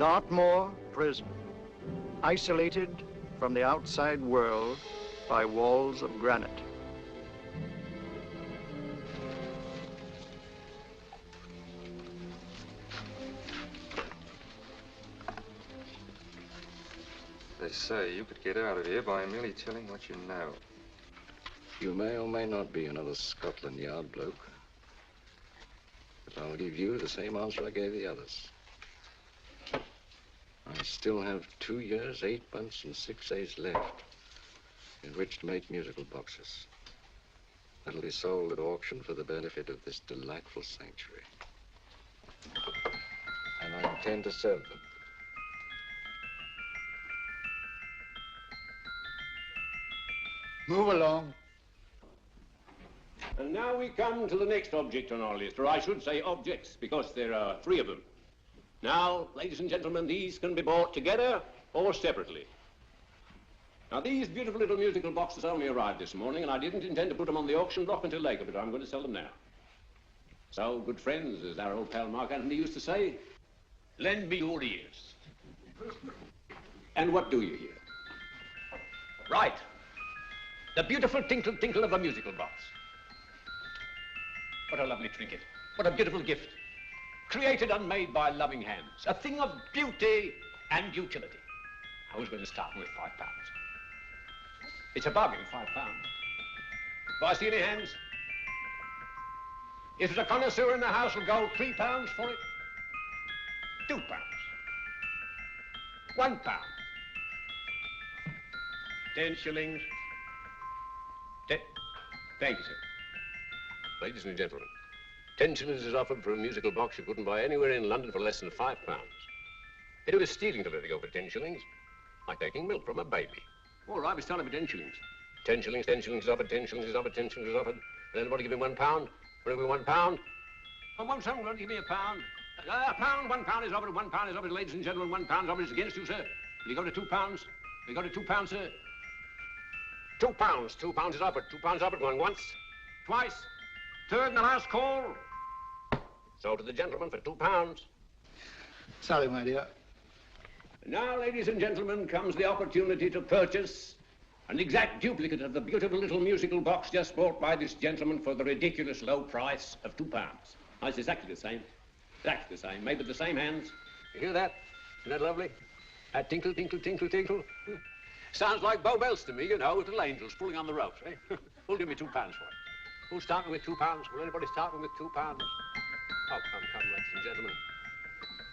Dartmoor prison, isolated from the outside world by walls of granite. They say you could get out of here by merely telling what you know. You may or may not be another Scotland Yard bloke. But I'll give you the same answer I gave the others. I still have 2 years, 8 months, and 6 days left in which to make musical boxes. That'll be sold at auction for the benefit of this delightful sanctuary. And I intend to sell them. Move along. And now we come to the next object on our list, or I should say objects, because there are 3 of them. Now, ladies and gentlemen, these can be bought together or separately. Now, these beautiful little musical boxes only arrived this morning, and I didn't intend to put them on the auction block until later, but I'm going to sell them now. So, good friends, as our old pal Mark Antony used to say, lend me your ears. And what do you hear? Right. The beautiful tinkle tinkle of a musical box. What a lovely trinket. What a beautiful gift. Created and made by loving hands. A thing of beauty and utility. I was going to start with £5. It's a bargain, £5. Do I see any hands? If there's a connoisseur in the house, will go £3 for it. £2. £1. 10 shillings. Thank you, sir. Ladies and gentlemen, 10 shillings is offered for a musical box you couldn't buy anywhere in London for less than £5. It was stealing to let it go for 10 shillings, like taking milk from a baby. All right, we started for 10 shillings. 10 shillings, 10 shillings is offered, 10 shillings is offered, 10 shillings is offered. And anybody give me £1? Want to give me £1? Oh, won't someone give me £1? A pound, £1 is offered, £1 is offered, ladies and gentlemen, £1 offered is against you, sir. Will you go to £2? Will you go to £2, sir? £2, £2 is offered, £2 offered, going once, twice, third and the last call. So to the gentleman for £2. Sorry, my dear. Now, ladies and gentlemen, comes the opportunity to purchase an exact duplicate of the beautiful little musical box just bought by this gentleman for the ridiculous low price of £2. Oh, it's exactly the same. Exactly the same. Made with the same hands. You hear that? Isn't that lovely? That tinkle, tinkle, tinkle, tinkle. Sounds like Bow Bells to me, you know, little angels pulling on the ropes, eh? Who'll give me £2 for it? Who's starting with £2? Will anybody starting with £2? Oh, come, ladies and gentlemen.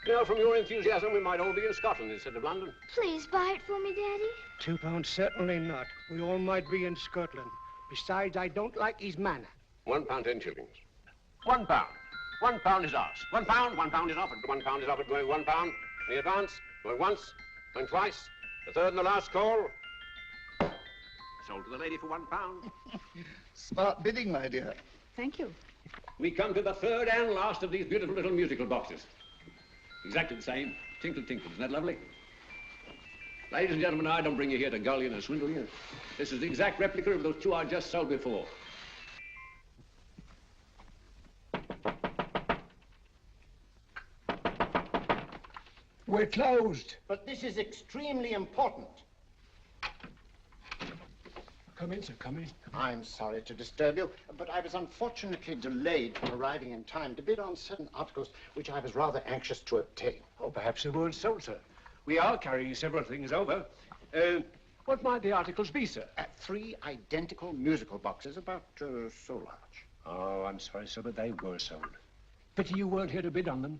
You know, from your enthusiasm, we might all be in Scotland instead of London. Please buy it for me, Daddy. £2, certainly not. We all might be in Scotland. Besides, I don't like his manner. £1, 10 shillings. £1. £1 is ours. £1, £1 is offered. £1 is offered, going £1. In advance, going once, going twice. The third and the last call. Sold to the lady for £1. Smart bidding, my dear. Thank you. We come to the third and last of these beautiful little musical boxes. Exactly the same. Tinkle, tinkle. Isn't that lovely? Ladies and gentlemen, I don't bring you here to gull you and swindle you. This is the exact replica of those 2 I just sold before. We're closed. But this is extremely important. Come in, sir, come in. I'm sorry to disturb you, but I was unfortunately delayed from arriving in time to bid on certain articles which I was rather anxious to obtain. Oh, perhaps they weren't sold, sir. We are carrying several things over. What might the articles be, sir? 3 identical musical boxes, about so large. Oh, I'm sorry, sir, but they were sold. Pity you weren't here to bid on them.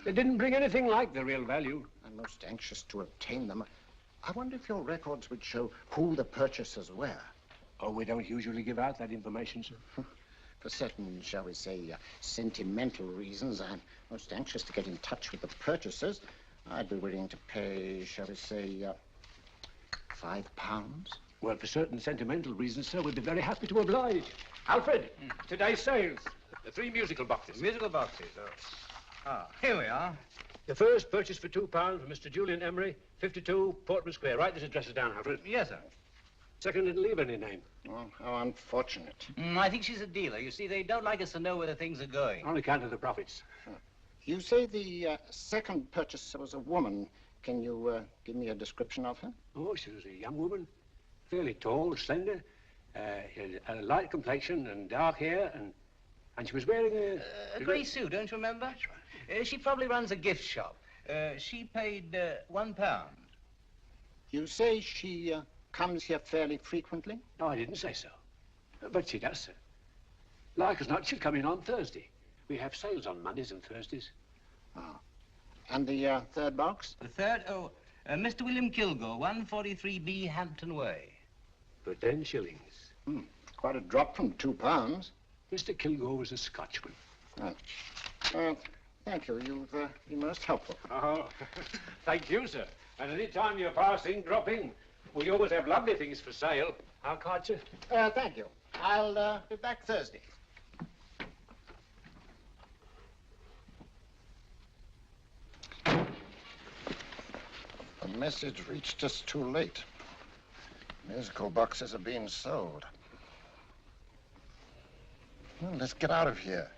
They didn't bring anything like the real value. I'm most anxious to obtain them. I wonder if your records would show who the purchasers were. Oh, we don't usually give out that information, sir. For certain, shall we say, sentimental reasons, I'm most anxious to get in touch with the purchasers. I'd be willing to pay, shall we say, £5. Well, for certain sentimental reasons, sir, we'd be very happy to oblige. Alfred, today's sales. The 3 musical boxes. Musical boxes, oh. Ah, here we are. The first purchased for £2 for Mr. Julian Emery, 52 Portman Square. Write this address down, Alfred. Yes, sir. Second didn't leave any name. Oh, how unfortunate. I think she's a dealer. You see, they don't like us to know where the things are going. On account of the profits. You say the second purchaser was a woman. Can you give me a description of her? Oh, she was a young woman, fairly tall, slender, had a light complexion and dark hair, and she was wearing A grey suit, don't you remember? That's right. She probably runs a gift shop. She paid £1. You say she comes here fairly frequently? No, I didn't say so. But she does, sir. Like as not, she'll come in on Thursday. We have sales on Mondays and Thursdays. Ah. And the third box? The third, Mr. William Kilgore, 143B Hampton Way. For 10 shillings. Quite a drop from £2. Mr. Kilgore was a Scotchman. Thank you. You've been most helpful. Oh, thank you, sir. And any time you're passing, drop in. We always have lovely things for sale. How can't you? Thank you. I'll be back Thursday. The message reached us too late. Musical boxes are being sold. Well, let's get out of here.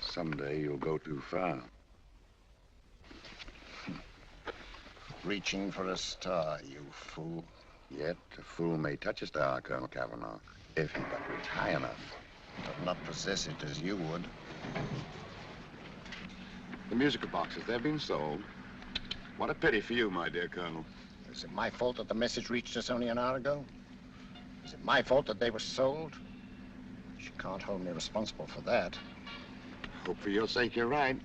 Someday you'll go too far. Reaching for a star, you fool. Yet a fool may touch a star, Colonel Cavanaugh, if he but reach high enough. But not possess it as you would. The musical boxes, they're being sold. What a pity for you, my dear Colonel. Is it my fault that the message reached us only an hour ago? Is it my fault that they were sold? She can't hold me responsible for that. Hope for your sake you're right.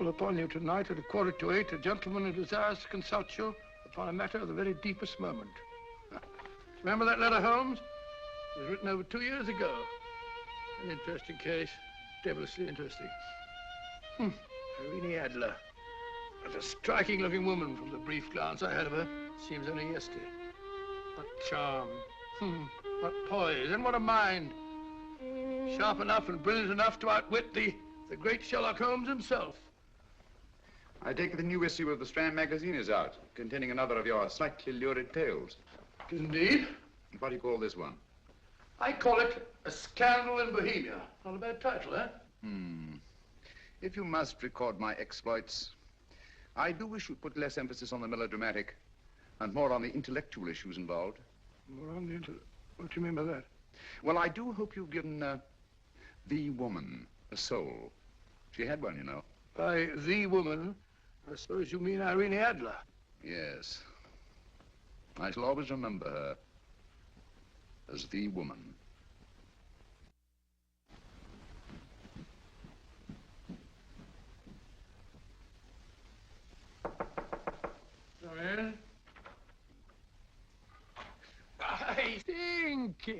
Upon you tonight at 7:45, a gentleman who desires to consult you upon a matter of the very deepest moment. Remember that letter, Holmes? It was written over 2 years ago. An interesting case, devilishly interesting. Irene Adler. What a striking-looking woman from the brief glance I had of her. Seems only yesterday. What charm. What poise, and what a mind. Sharp enough and brilliant enough to outwit the great Sherlock Holmes himself. I take it the new issue of the Strand magazine is out, containing another of your slightly lurid tales. Indeed. What do you call this one? I call it A Scandal in Bohemia. Not a bad title, eh? If you must record my exploits, I do wish you'd put less emphasis on the melodramatic and more on the intellectual issues involved. More on the what do you mean by that? Well, I do hope you've given the woman a soul. She had one, you know. By the woman, I suppose you mean Irene Adler. Yes. I shall always remember her as the woman. Come in. I think.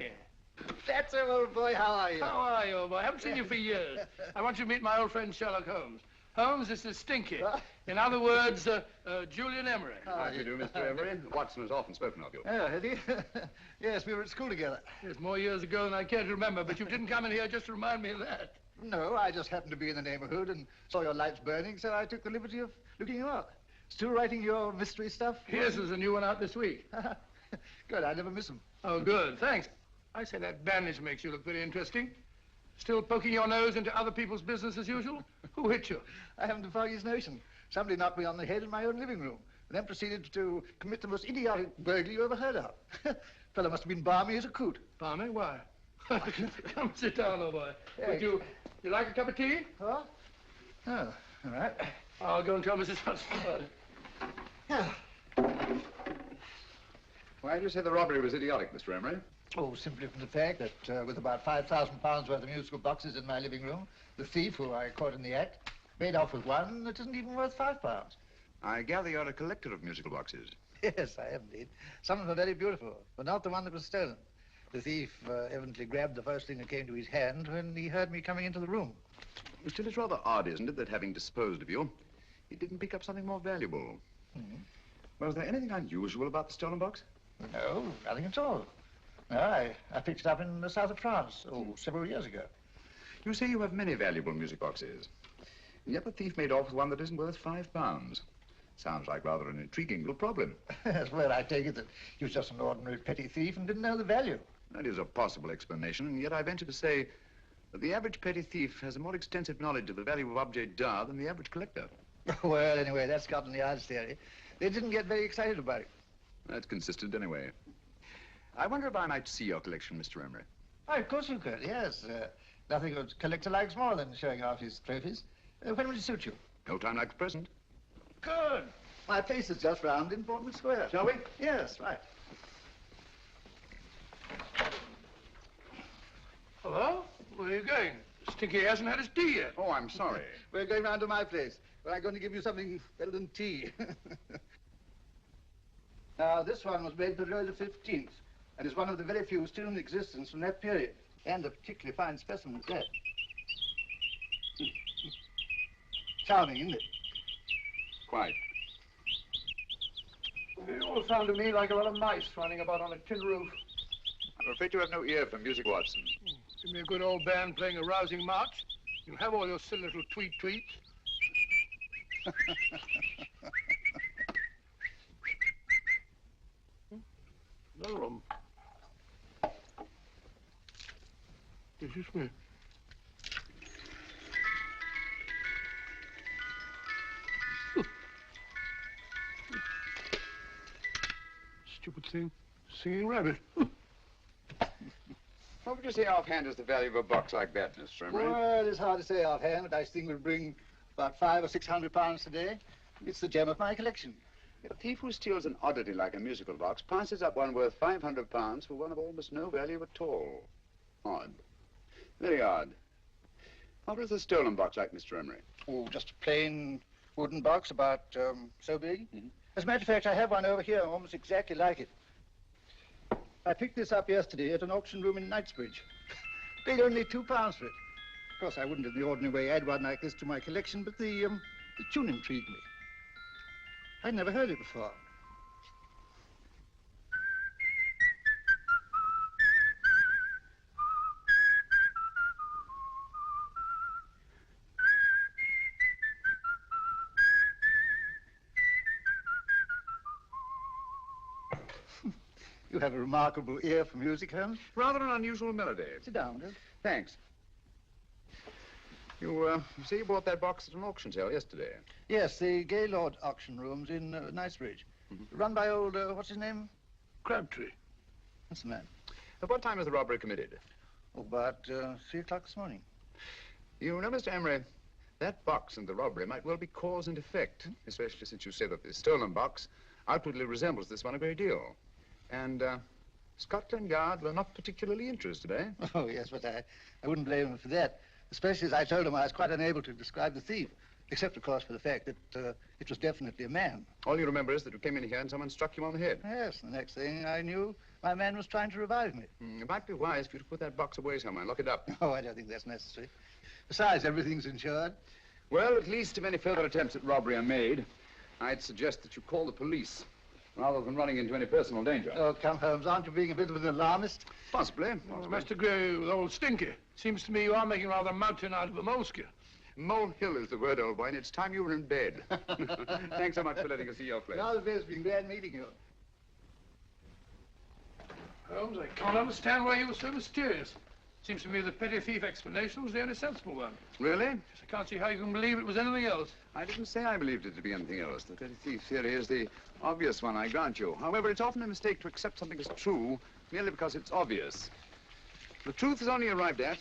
That's it, old boy. How are you? How are you, old boy? I haven't seen you for years. I want you to meet my old friend Sherlock Holmes. Holmes, this is Stinky. In other words, Julian Emery. How do you do, Mr. Emery? Watson has often spoken of you. Oh, has he? Yes, we were at school together. It's more years ago than I care to remember, but you didn't come in here just to remind me of that. No, I just happened to be in the neighborhood and saw your lights burning, so I took the liberty of looking you up. Still writing your mystery stuff? Yes, there's a new one out this week. Good, I never miss them. Oh, good, thanks. I say that bandage makes you look very interesting. Still poking your nose into other people's business as usual? Who hit you? I haven't the foggiest notion. Somebody knocked me on the head in my own living room, and then proceeded to commit the most idiotic burglary you ever heard of. Fellow must have been balmy as a coot. Balmy? Why? Come sit down, old boy. Hey. Would you like a cup of tea? Huh? Oh, all right. I'll go and tell Mrs. Hudson about it. Why do you say the robbery was idiotic, Mr. Emery? Oh, simply from the fact that with about £5,000 worth of musical boxes in my living room, the thief, who I caught in the act, made off with one that isn't even worth £5. I gather you're a collector of musical boxes. Yes, I am indeed. Some of them are very beautiful, but not the one that was stolen. The thief evidently grabbed the first thing that came to his hand when he heard me coming into the room. Still, it's rather odd, isn't it, that having disposed of you, he didn't pick up something more valuable. Mm-hmm. Was there anything unusual about the stolen box? No, nothing at all. No, I picked it up in the south of France, several years ago. You say you have many valuable music boxes. And yet the thief made off with one that isn't worth £5. Sounds like rather an intriguing little problem. Well, I take it that he was just an ordinary petty thief and didn't know the value. That is a possible explanation, and yet I venture to say that the average petty thief has a more extensive knowledge of the value of object d'art than the average collector. Well, anyway, that's Scotland Yard's theory. They didn't get very excited about it. That's consistent anyway. I wonder if I might see your collection, Mr. Emery. Oh, of course you could, yes. Nothing a collector likes more than showing off his trophies. When would it suit you? No time like the present. Good. My place is just round in Portman Square. Shall we? Yes, right. Hello? Where are you going? Stinky hasn't had his tea yet. Oh, I'm sorry. We're going round to my place, where I'm going to give you something better than tea. Now, this one was made for Louis XV, and is one of the very few still in existence from that period, and a particularly fine specimen at that. Charming, isn't it? Quite. They all sound to me like a lot of mice running about on a tin roof. I'm afraid you have no ear for music, Watson. Give me a good old band playing a rousing march. You'll have all your silly little tweets. Another one. Is this me? Stupid thing. Singing rabbit. What would you say offhand is the value of a box like that, Mr. Emery? Well, it's hard to say offhand, but I think will bring about £500 or £600 today. It's the gem of my collection. A thief who steals an oddity like a musical box passes up one worth £500 for one of almost no value at all. Odd. Very odd. What was the stolen box like, Mr. Emery? Oh, just a plain wooden box about so big. Mm-hmm. As a matter of fact, I have one over here almost exactly like it. I picked this up yesterday at an auction room in Knightsbridge. Paid only £2 for it. Of course, I wouldn't in the ordinary way add one like this to my collection, but the tune intrigued me. I'd never heard it before. You have a remarkable ear for music, Holmes. Rather an unusual melody. Sit down, Will. Thanks. You say you bought that box at an auction sale yesterday? Yes, the Gaylord auction rooms in Knightsbridge. Run by old, what's his name? Crabtree. That's the man. At what time was the robbery committed? Oh, about 3 o'clock this morning. You know, Mr. Emery, that box and the robbery might well be cause and effect, especially since you say that the stolen box outwardly resembles this one a great deal. And Scotland Yard were not particularly interested, eh? Oh, yes, but I wouldn't blame him for that, especially as I told him I was quite unable to describe the thief, except, of course, for the fact that it was definitely a man. All you remember is that you came in here and someone struck you on the head. Yes, the next thing I knew, my man was trying to revive me. It might be wise for you to put that box away somewhere and lock it up. Oh, I don't think that's necessary. Besides, everything's insured. Well, at least if any further attempts at robbery are made, I'd suggest that you call the police, rather than running into any personal danger. Oh, come, Holmes, aren't you being a bit of an alarmist? Possibly. Well, Mr. Gray with old Stinky. Seems to me you are making rather a mountain out of a moleskin. Molehill is the word, old boy, and it's time you were in bed. Thanks so much for letting us see your place. Now the best, been glad meeting you. Holmes, I can't understand why you were so mysterious. Seems to me the petty thief explanation was the only sensible one. Really? Yes, I can't see how you can believe it was anything else. I didn't say I believed it to be anything else. The petty thief theory is the obvious one, I grant you. However, it's often a mistake to accept something as true merely because it's obvious. The truth is only arrived at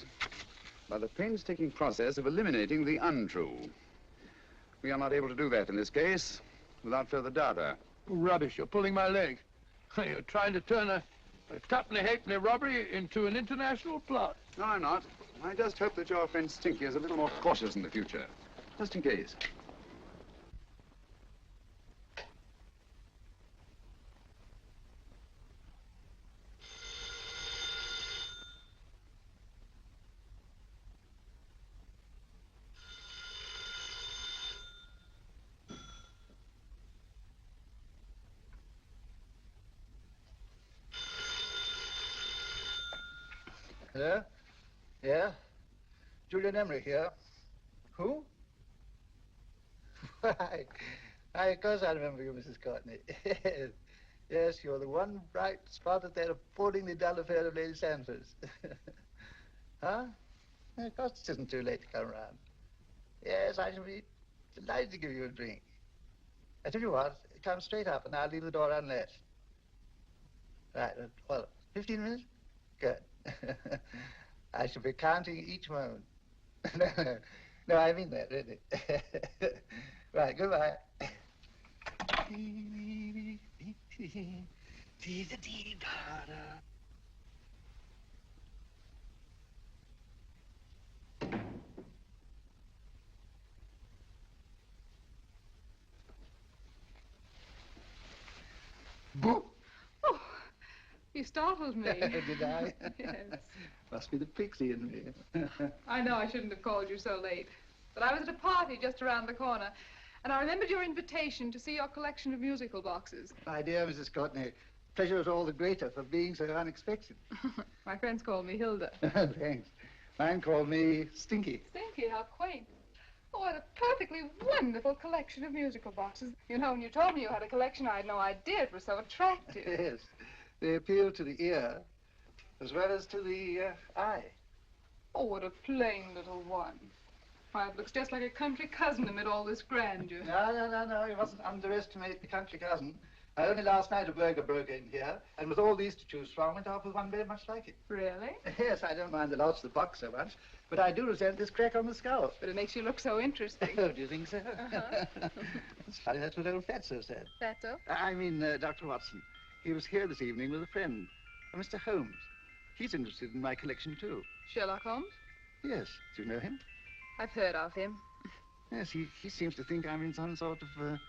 by the painstaking process of eliminating the untrue. We are not able to do that in this case without further data. Rubbish, you're pulling my leg. You're trying to turn a tuppenny halfpenny robbery into an international plot. No, I'm not. I just hope that your friend Stinky is a little more cautious in the future, just in case. Hello? Yeah? Julian Emery here. Who? Why, of course I remember you, Mrs. Courtney. Yes, you're the one bright spot at that appallingly dull affair of Lady Sanford's. Huh? Of course it isn't too late to come round. Yes, I shall be delighted to give you a drink. I tell you what, come straight up and I'll leave the door unlatched. Right, well, 15 minutes? Good. I shall be counting each moment. No, I mean that, really. Right, goodbye. Boo! Oh, you startled me. Did I? Yes. Must be the pixie in me. I know I shouldn't have called you so late, but I was at a party just around the corner, and I remembered your invitation to see your collection of musical boxes. My dear Mrs. Courtney, pleasure is all the greater for being so unexpected. My friends call me Hilda. Thanks. Mine called me Stinky. Stinky, how quaint. Oh, what a perfectly wonderful collection of musical boxes. You know, when you told me you had a collection, I had no idea it was so attractive. Yes. They appeal to the ear as well as to the eye. Oh, what a plain little one. Why, it looks just like a country cousin amid all this grandeur. No. You mustn't underestimate the country cousin. Only last night a burglar broke in here, and with all these to choose from, went off with one very much like it. Really? Yes, I don't mind the loss of the box so much, but I do resent this crack on the skull. But it makes you look so interesting. Oh, do you think so? Uh-huh. It's funny, that's what old Fatso said. Fatso? I mean, Dr. Watson. He was here this evening with a friend, Mr. Holmes. He's interested in my collection, too. Sherlock Holmes? Yes. Do you know him? I've heard of him. Yes, he seems to think I'm in some sort of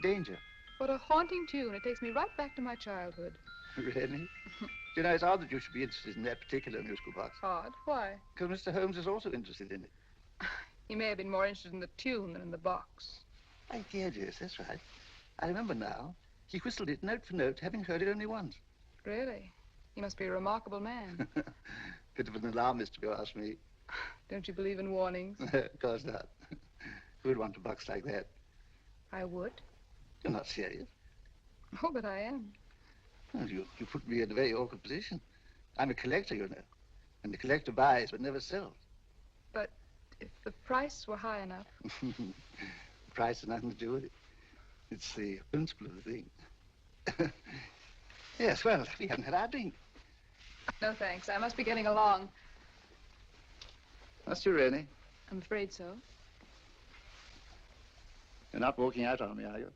danger. What a haunting tune. It takes me right back to my childhood. Really? You know, it's odd that you should be interested in that particular musical box. Odd? Why? Because Mr. Holmes is also interested in it. He may have been more interested in the tune than in the box. My dear, yes, that's right. I remember now. He whistled it note for note, having heard it only once. Really? He must be a remarkable man. Bit of an alarmist, if you ask me. Don't you believe in warnings? Of course not. Who'd want a box like that? I would. You're not serious. Oh, but I am. Well, you put me in a very awkward position. I'm a collector, you know. And the collector buys but never sells. But if the price were high enough... The price has nothing to do with it. It's the principle of the thing. Yes, well, we haven't had our drink. No, thanks. I must be getting along. Must you really? I'm afraid so. You're not walking out on me, are you?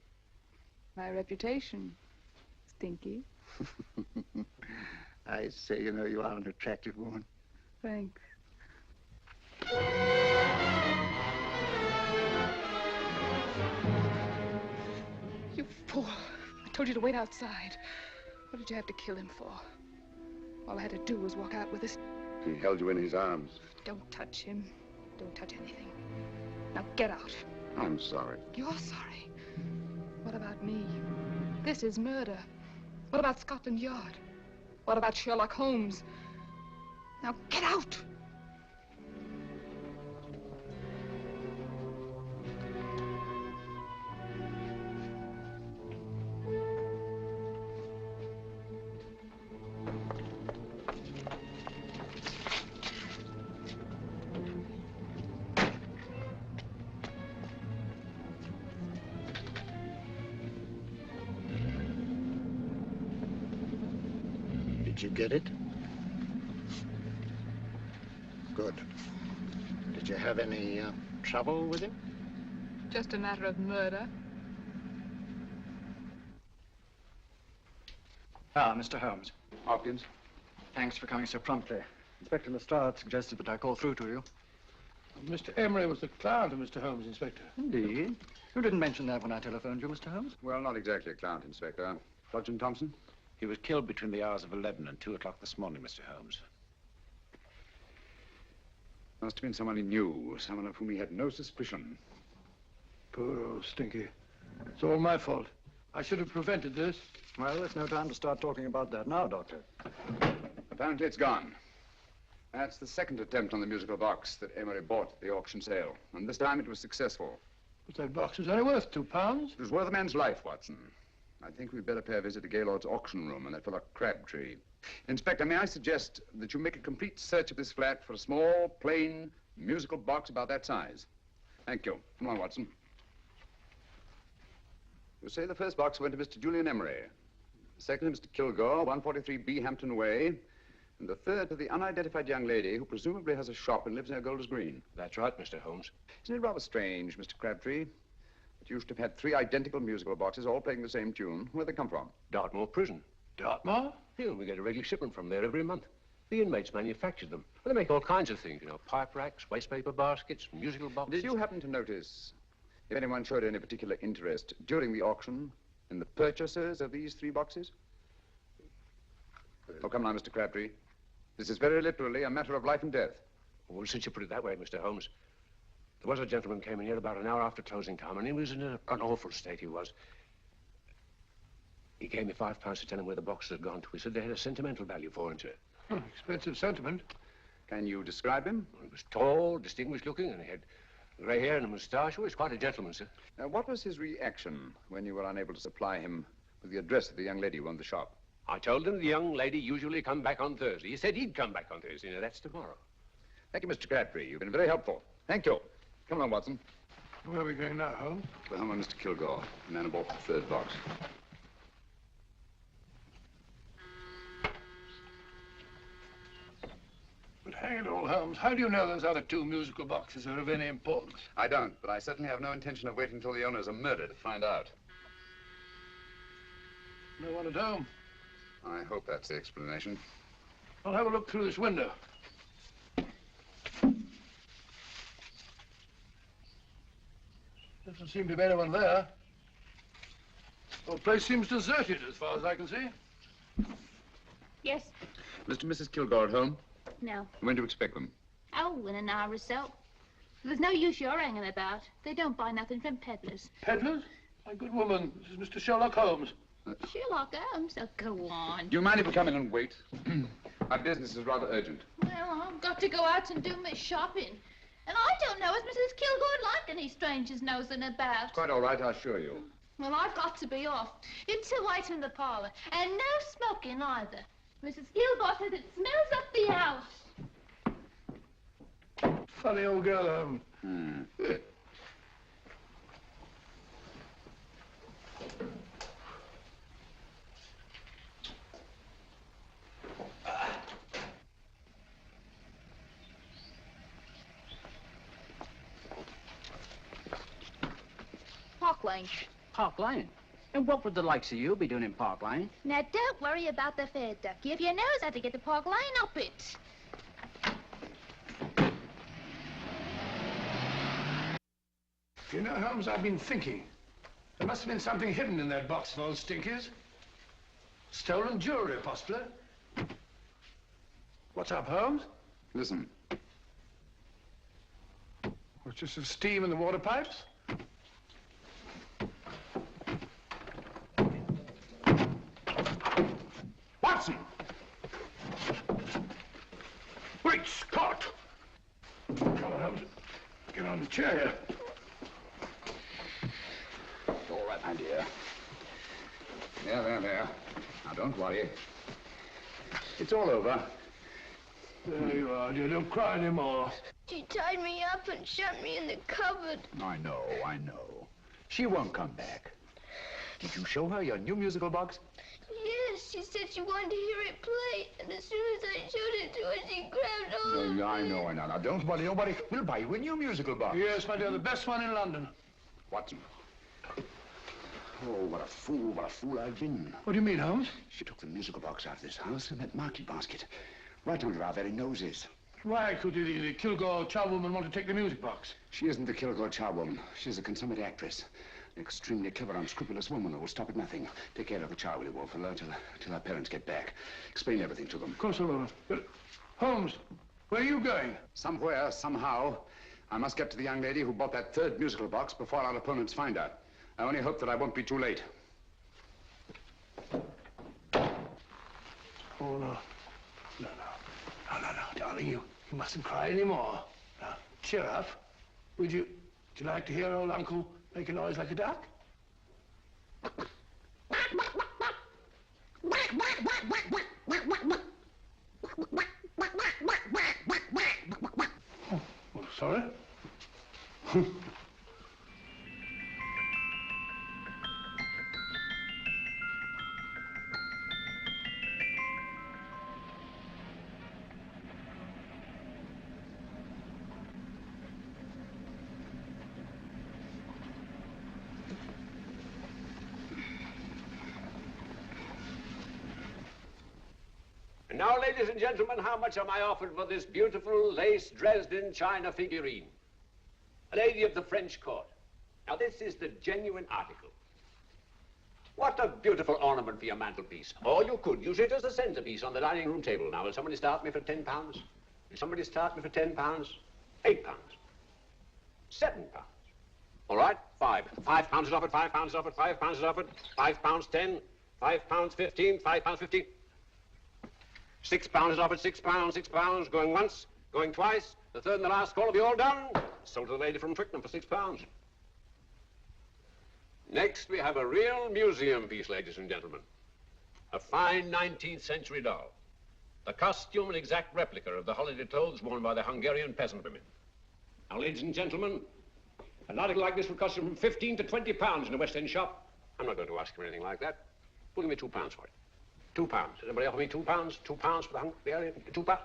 My reputation, Stinky. I say, you know, you are an attractive woman. Thanks. You fool. I told you to wait outside. What did you have to kill him for? All I had to do was walk out with this. He held you in his arms. Don't touch him. Don't touch anything. Now get out. I'm sorry. You're sorry. What about me? This is murder. What about Scotland Yard? What about Sherlock Holmes? Now get out! Did you get it? Good. Did you have any trouble with him? Just a matter of murder. Ah, Mr. Holmes. Hopkins? Thanks for coming so promptly. Inspector Lestrade suggested that I call through to you. Mr. Emery was the client of Mr. Holmes, Inspector. Indeed. You didn't mention that when I telephoned you, Mr. Holmes. Well, not exactly a client, Inspector. Sergeant Thompson? He was killed between the hours of 11 and 2 o'clock this morning, Mr. Holmes. Must have been someone he knew, someone of whom he had no suspicion. Poor old Stinky. It's all my fault. I should have prevented this. Well, there's no time to start talking about that now, Doctor. Apparently it's gone. That's the second attempt on the musical box that Emery bought at the auction sale. And this time it was successful. But that box was only worth £2. It was worth a man's life, Watson. I think we'd better pay a visit to Gaylord's auction room and that fellow Crabtree. Inspector, may I suggest that you make a complete search of this flat for a small, plain, musical box about that size? Thank you. Come on, Watson. You say the first box went to Mr. Julian Emery. The second to Mr. Kilgore, 143B Hampton Way. And the third to the unidentified young lady who presumably has a shop and lives near Golders Green. That's right, Mr. Holmes. Isn't it rather strange, Mr. Crabtree, that you should have had 3 identical musical boxes all playing the same tune? Where'd they come from? Dartmoor Prison. Dartmoor? Yeah, we get a regular shipment from there every month. The inmates manufacture them. Well, they make all kinds of things, you know, pipe racks, waste paper baskets, musical boxes. Did you happen to notice if anyone showed any particular interest during the auction in the purchasers of these 3 boxes? Oh, come now, Mr. Crabtree. This is very literally a matter of life and death. Well, since you put it that way, Mr. Holmes, there was a gentleman came in here about an hour after closing time, and he was in an awful state, he was. He gave me £5 to tell him where the boxes had gone to. He said they had a sentimental value for him, sir. Expensive sentiment. Can you describe him? He was tall, distinguished looking, and he had grey hair and a moustache. Oh, he was quite a gentleman, sir. Now, what was his reaction when you were unable to supply him with the address of the young lady who owned the shop? I told him the young lady usually come back on Thursday. He said he'd come back on Thursday. Now, that's tomorrow. Thank you, Mr. Crabtree. You've been very helpful. Thank you. Come on, Watson. Where are we going now, Holmes? To the home of Mr. Kilgore, the man who bought the 3rd box. But hang it all, Holmes, how do you know those other 2 musical boxes are of any importance? I don't, but I certainly have no intention of waiting until the owners are murdered to find out. No one at home. I hope that's the explanation. I'll have a look through this window. Doesn't seem to be anyone there. The whole place seems deserted as far as I can see. Yes? Mr. and Mrs. Kilgore at home? No. When do you expect them? Oh, in an hour or so. There's no use you're hanging about. They don't buy nothing from peddlers. Peddlers? My good woman, this is Mr. Sherlock Holmes. Sherlock Holmes? Oh, go on. Do you mind if we come in and wait? My business is rather urgent. Well, I've got to go out and do my shopping. And I don't know if Mrs. Kilgore like any strangers nosing about. Quite all right, I assure you. Well, I've got to be off. You two wait in the parlor. And no smoking either. Mrs. Kilgore says it smells up the house. Funny old girl, Holmes. Park Lane. Park Lane? And what would the likes of you be doing in Park Lane? Now, don't worry about the fare, Ducky. If you knows how to get to Park Lane, up it. You know, Holmes, I've been thinking. There must have been something hidden in that box of old stinkers. Stolen jewelry, possibly. What's up, Holmes? Listen. What's just some steam in the water pipes? Watson! Great Scott! Come on, Holmes. Get on the chair here. All right, my dear. There. Now, don't worry. It's all over. There you are, dear. Don't cry anymore. She tied me up and shut me in the cupboard. I know. She won't come back. Did you show her your new musical box? Yes, she said she wanted to hear it play, and as soon as I showed it to her, she grabbed hold of me. I know. Now, don't worry. We'll buy you a new musical box. Yes, my dear, the best one in London. Watson. Oh, what a fool I've been. What do you mean, Holmes? She took the musical box out of this house in that market basket, right under our very noses. Why could the Kilgore charwoman want to take the music box? She isn't the Kilgore charwoman. She's a consummate actress. An extremely clever, unscrupulous woman who will stop at nothing. Take care of the child, will you, Wolf, till our parents get back. Explain everything to them. Of course I will. But, Holmes, where are you going? Somewhere, somehow. I must get to the young lady who bought that 3rd musical box before our opponents find her. I only hope that I won't be too late. Oh, no, darling. darling, you mustn't cry anymore. Now, cheer up. Would you like to hear old Uncle make a noise like a duck? Oh, sorry. And now, ladies and gentlemen, how much am I offered for this beautiful lace Dresden china figurine? A lady of the French court. Now, this is the genuine article. What a beautiful ornament for your mantelpiece. Or you could use it as a centerpiece on the dining room table. Now, will somebody start me for £10? Will somebody start me for £10? £8? £7? All right, £5 is offered, £5 is offered, £5 is offered, £5, 10, £5, 15, £5, 15. £6 is offered, £6, going once, going twice, the third and the last call will be all done. Sold to the lady from Twickenham for £6. Next, we have a real museum piece, ladies and gentlemen. A fine 19th century doll. The costume an exact replica of the holiday clothes worn by the Hungarian peasant women. Now, ladies and gentlemen, an article like this would cost you from £15 to £20 in a West End shop. I'm not going to ask for anything like that. Well, give me £2 for it. £2. Does anybody offer me £2? £2 for the Hungarian? £2?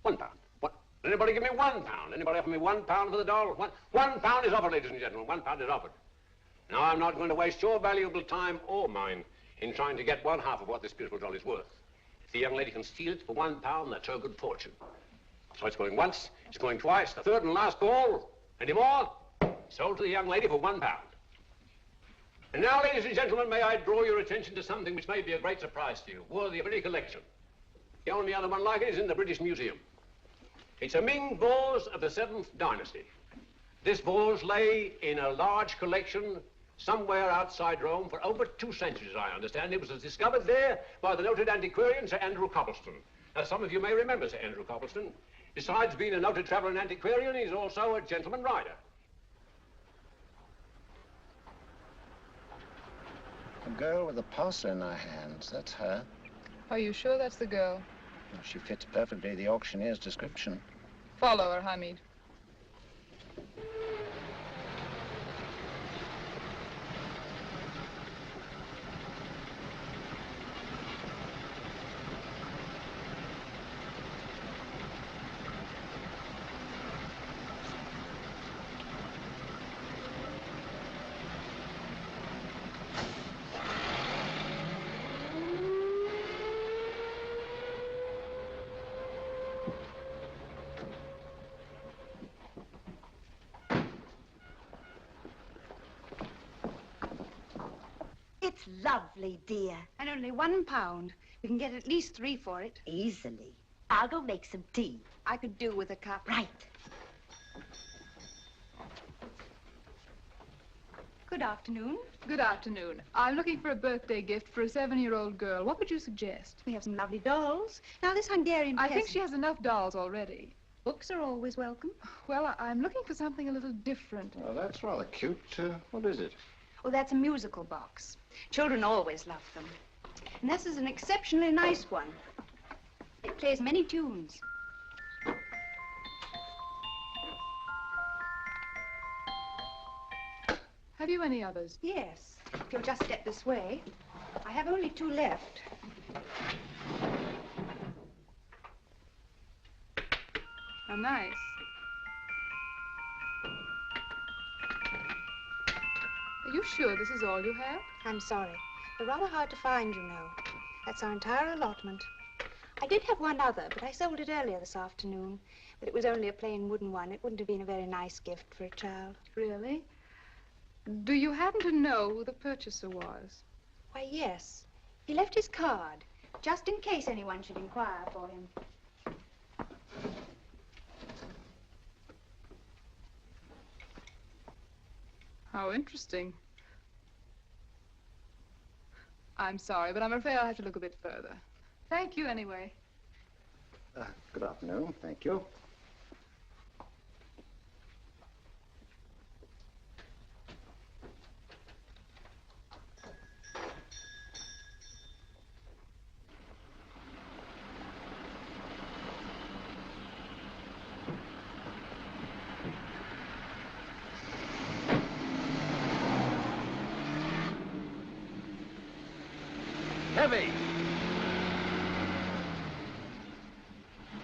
£1. What? Anybody give me £1? Anybody offer me £1 for the doll? £1 is offered, ladies and gentlemen. £1 is offered. Now, I'm not going to waste your valuable time or mine in trying to get one half of what this beautiful doll is worth. If the young lady can steal it for £1, that's her good fortune. So it's going once, it's going twice, the third and last call. Any more? Sold to the young lady for £1. And now, ladies and gentlemen, may I draw your attention to something which may be a great surprise to you, worthy of any collection. The only other one like it is in the British Museum. It's a Ming vase of the 7th dynasty. This vase lay in a large collection somewhere outside Rome for over 2 centuries, I understand. It was discovered there by the noted antiquarian, Sir Andrew Coppleston. Now, some of you may remember Sir Andrew Coppleston. Besides being a noted traveller and antiquarian, he's also a gentleman rider. A girl with a parcel in her hands, that's her. Are you sure that's the girl? Well, she fits perfectly the auctioneer's description. Follow her, Hamid. It's lovely, dear. And only £1. We can get at least 3 for it. Easily. I'll go make some tea. I could do with a cup. Right. Good afternoon. Good afternoon. I'm looking for a birthday gift for a 7-year-old girl. What would you suggest? We have some lovely dolls. Now, this Hungarian I peasant... think she has enough dolls already. Books are always welcome. Well, I'm looking for something a little different. Oh, that's rather cute. What is it? Oh, that's a musical box. Children always love them. And this is an exceptionally nice one. It plays many tunes. Have you any others? Yes. If you'll just step this way. I have only 2 left. How nice. Are you sure this is all you have? I'm sorry. They're rather hard to find, you know. That's our entire allotment. I did have one other, but I sold it earlier this afternoon. But it was only a plain wooden one. It wouldn't have been a very nice gift for a child. Really? Do you happen to know who the purchaser was? Why, yes. He left his card, just in case anyone should inquire for him. How interesting. I'm sorry, but I'm afraid I'll have to look a bit further. Thank you anyway. Good afternoon. Thank you. Heavy!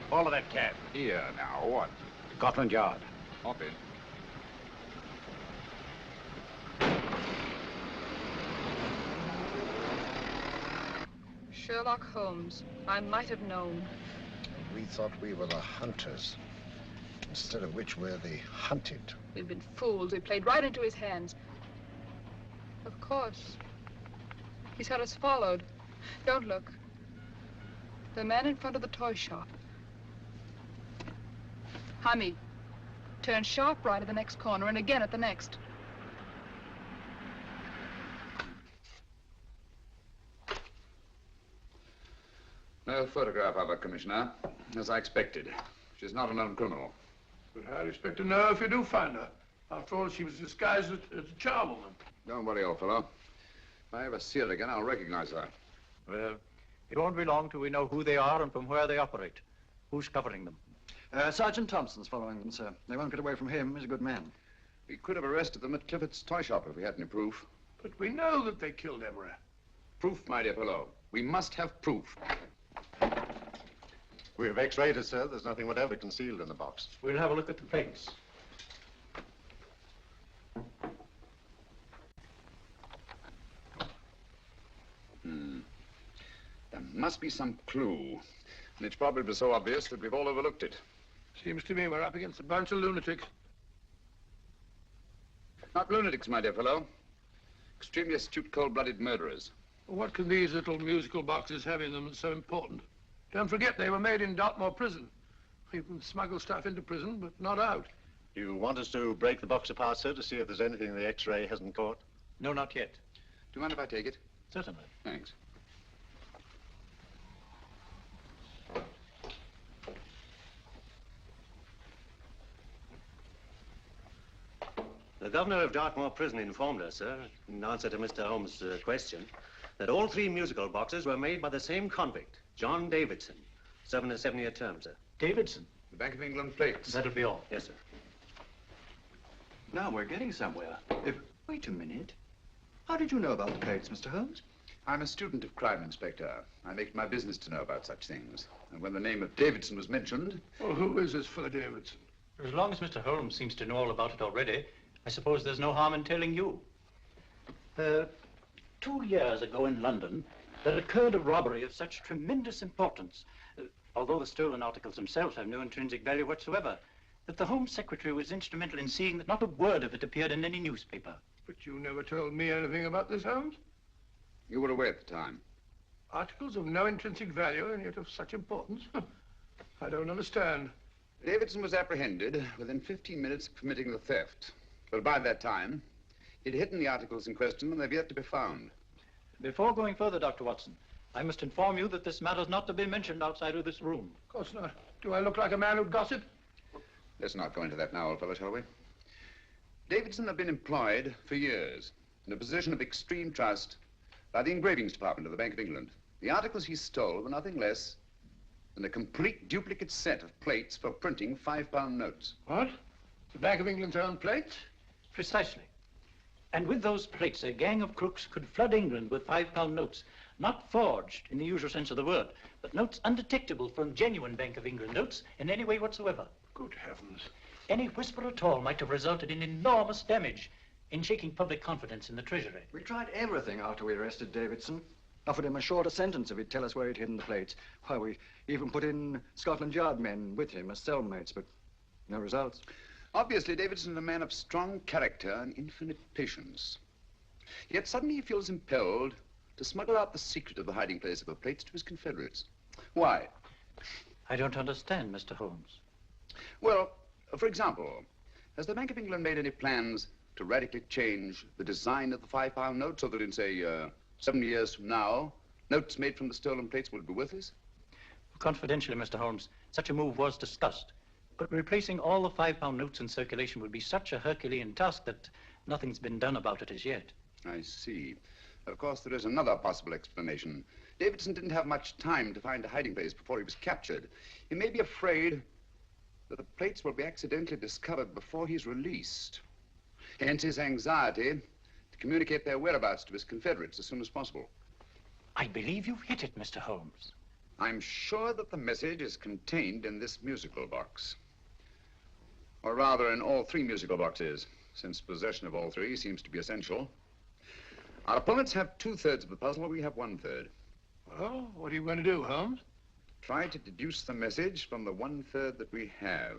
Follow that cab. Here now, what? Scotland Yard. Hop in. Sherlock Holmes. I might have known. We thought we were the hunters, instead of which we're the hunted. We've been fools. We played right into his hands. Of course. He's had us followed. Don't look. The man in front of the toy shop. Hamid, turn sharp right at the next corner and again at the next. No photograph of her, Commissioner, as I expected. She's not a known criminal. But how do you expect to know if you do find her? After all, she was disguised as a charwoman. Don't worry, old fellow. If I ever see her again, I'll recognize her. Well, it won't be long till we know who they are and from where they operate. Who's covering them? Sergeant Thompson's following them, sir. They won't get away from him. He's a good man. We could have arrested them at Clifford's toy shop if we had any proof. But we know that they killed Emery. Proof, my dear fellow. We must have proof. We have x-rayed it, sir. There's nothing whatever concealed in the box. We'll have a look at the plates. There must be some clue. And it's probably so obvious that we've all overlooked it. Seems to me we're up against a bunch of lunatics. Not lunatics, my dear fellow. Extremely astute, cold-blooded murderers. What can these little musical boxes have in them that's so important? Don't forget, they were made in Dartmoor prison. You can smuggle stuff into prison, but not out. You want us to break the box apart, sir, to see if there's anything the x-ray hasn't caught? No, not yet. Do you mind if I take it? Certainly. Thanks. The governor of Dartmoor Prison informed us, sir, in answer to Mr. Holmes' question, that all three musical boxes were made by the same convict, John Davidson, serving a 7-year term, sir. Davidson? The Bank of England plates. That'll be all. Yes, sir. Now we're getting somewhere. Wait a minute. How did you know about the plates, Mr. Holmes? I'm a student of crime, Inspector. I make it my business to know about such things. And when the name of Davidson was mentioned... Well, who is this fellow Davidson? As long as Mr. Holmes seems to know all about it already, I suppose there's no harm in telling you. 2 years ago in London, there occurred a robbery of such tremendous importance, although the stolen articles themselves have no intrinsic value whatsoever, that the Home Secretary was instrumental in seeing that not a word of it appeared in any newspaper. But you never told me anything about this, Holmes. You were away at the time. Articles of no intrinsic value and yet of such importance? I don't understand. Davidson was apprehended within 15 minutes of committing the theft. But by that time, he'd hidden the articles in question and they've yet to be found. Before going further, Dr. Watson, I must inform you that this matter's not to be mentioned outside of this room. Of course not. Do I look like a man who'd gossip? Let's not go into that now, old fellow, shall we? Davidson had been employed for years in a position of extreme trust by the engravings department of the Bank of England. The articles he stole were nothing less than a complete duplicate set of plates for printing £5 notes. What? The Bank of England's own plates? Precisely. And with those plates, a gang of crooks could flood England with £5 notes, not forged in the usual sense of the word, but notes undetectable from genuine Bank of England notes in any way whatsoever. Good heavens. Any whisper at all might have resulted in enormous damage in shaking public confidence in the Treasury. We tried everything after we arrested Davidson. Offered him a shorter sentence if he'd tell us where he'd hidden the plates. Why, we even put in Scotland Yard men with him as cellmates, but no results. Obviously, Davidson is a man of strong character and infinite patience. Yet suddenly he feels impelled to smuggle out the secret of the hiding place of the plates to his confederates. Why? I don't understand, Mr. Holmes. Well, for example, has the Bank of England made any plans to radically change the design of the £5 note so that in, say, 7 years from now, notes made from the stolen plates will be worthless? Confidentially, Mr. Holmes, such a move was discussed. But replacing all the £5 notes in circulation would be such a Herculean task that nothing's been done about it as yet. I see. Of course, there is another possible explanation. Davidson didn't have much time to find a hiding place before he was captured. He may be afraid that the plates will be accidentally discovered before he's released. Hence his anxiety to communicate their whereabouts to his confederates as soon as possible. I believe you've hit it, Mr. Holmes. I'm sure that the message is contained in this musical box. Or rather, in all 3 musical boxes, since possession of all 3 seems to be essential. Our opponents have 2/3 of the puzzle, we have 1/3. Well, what are you going to do, Holmes? Try to deduce the message from the 1/3 that we have.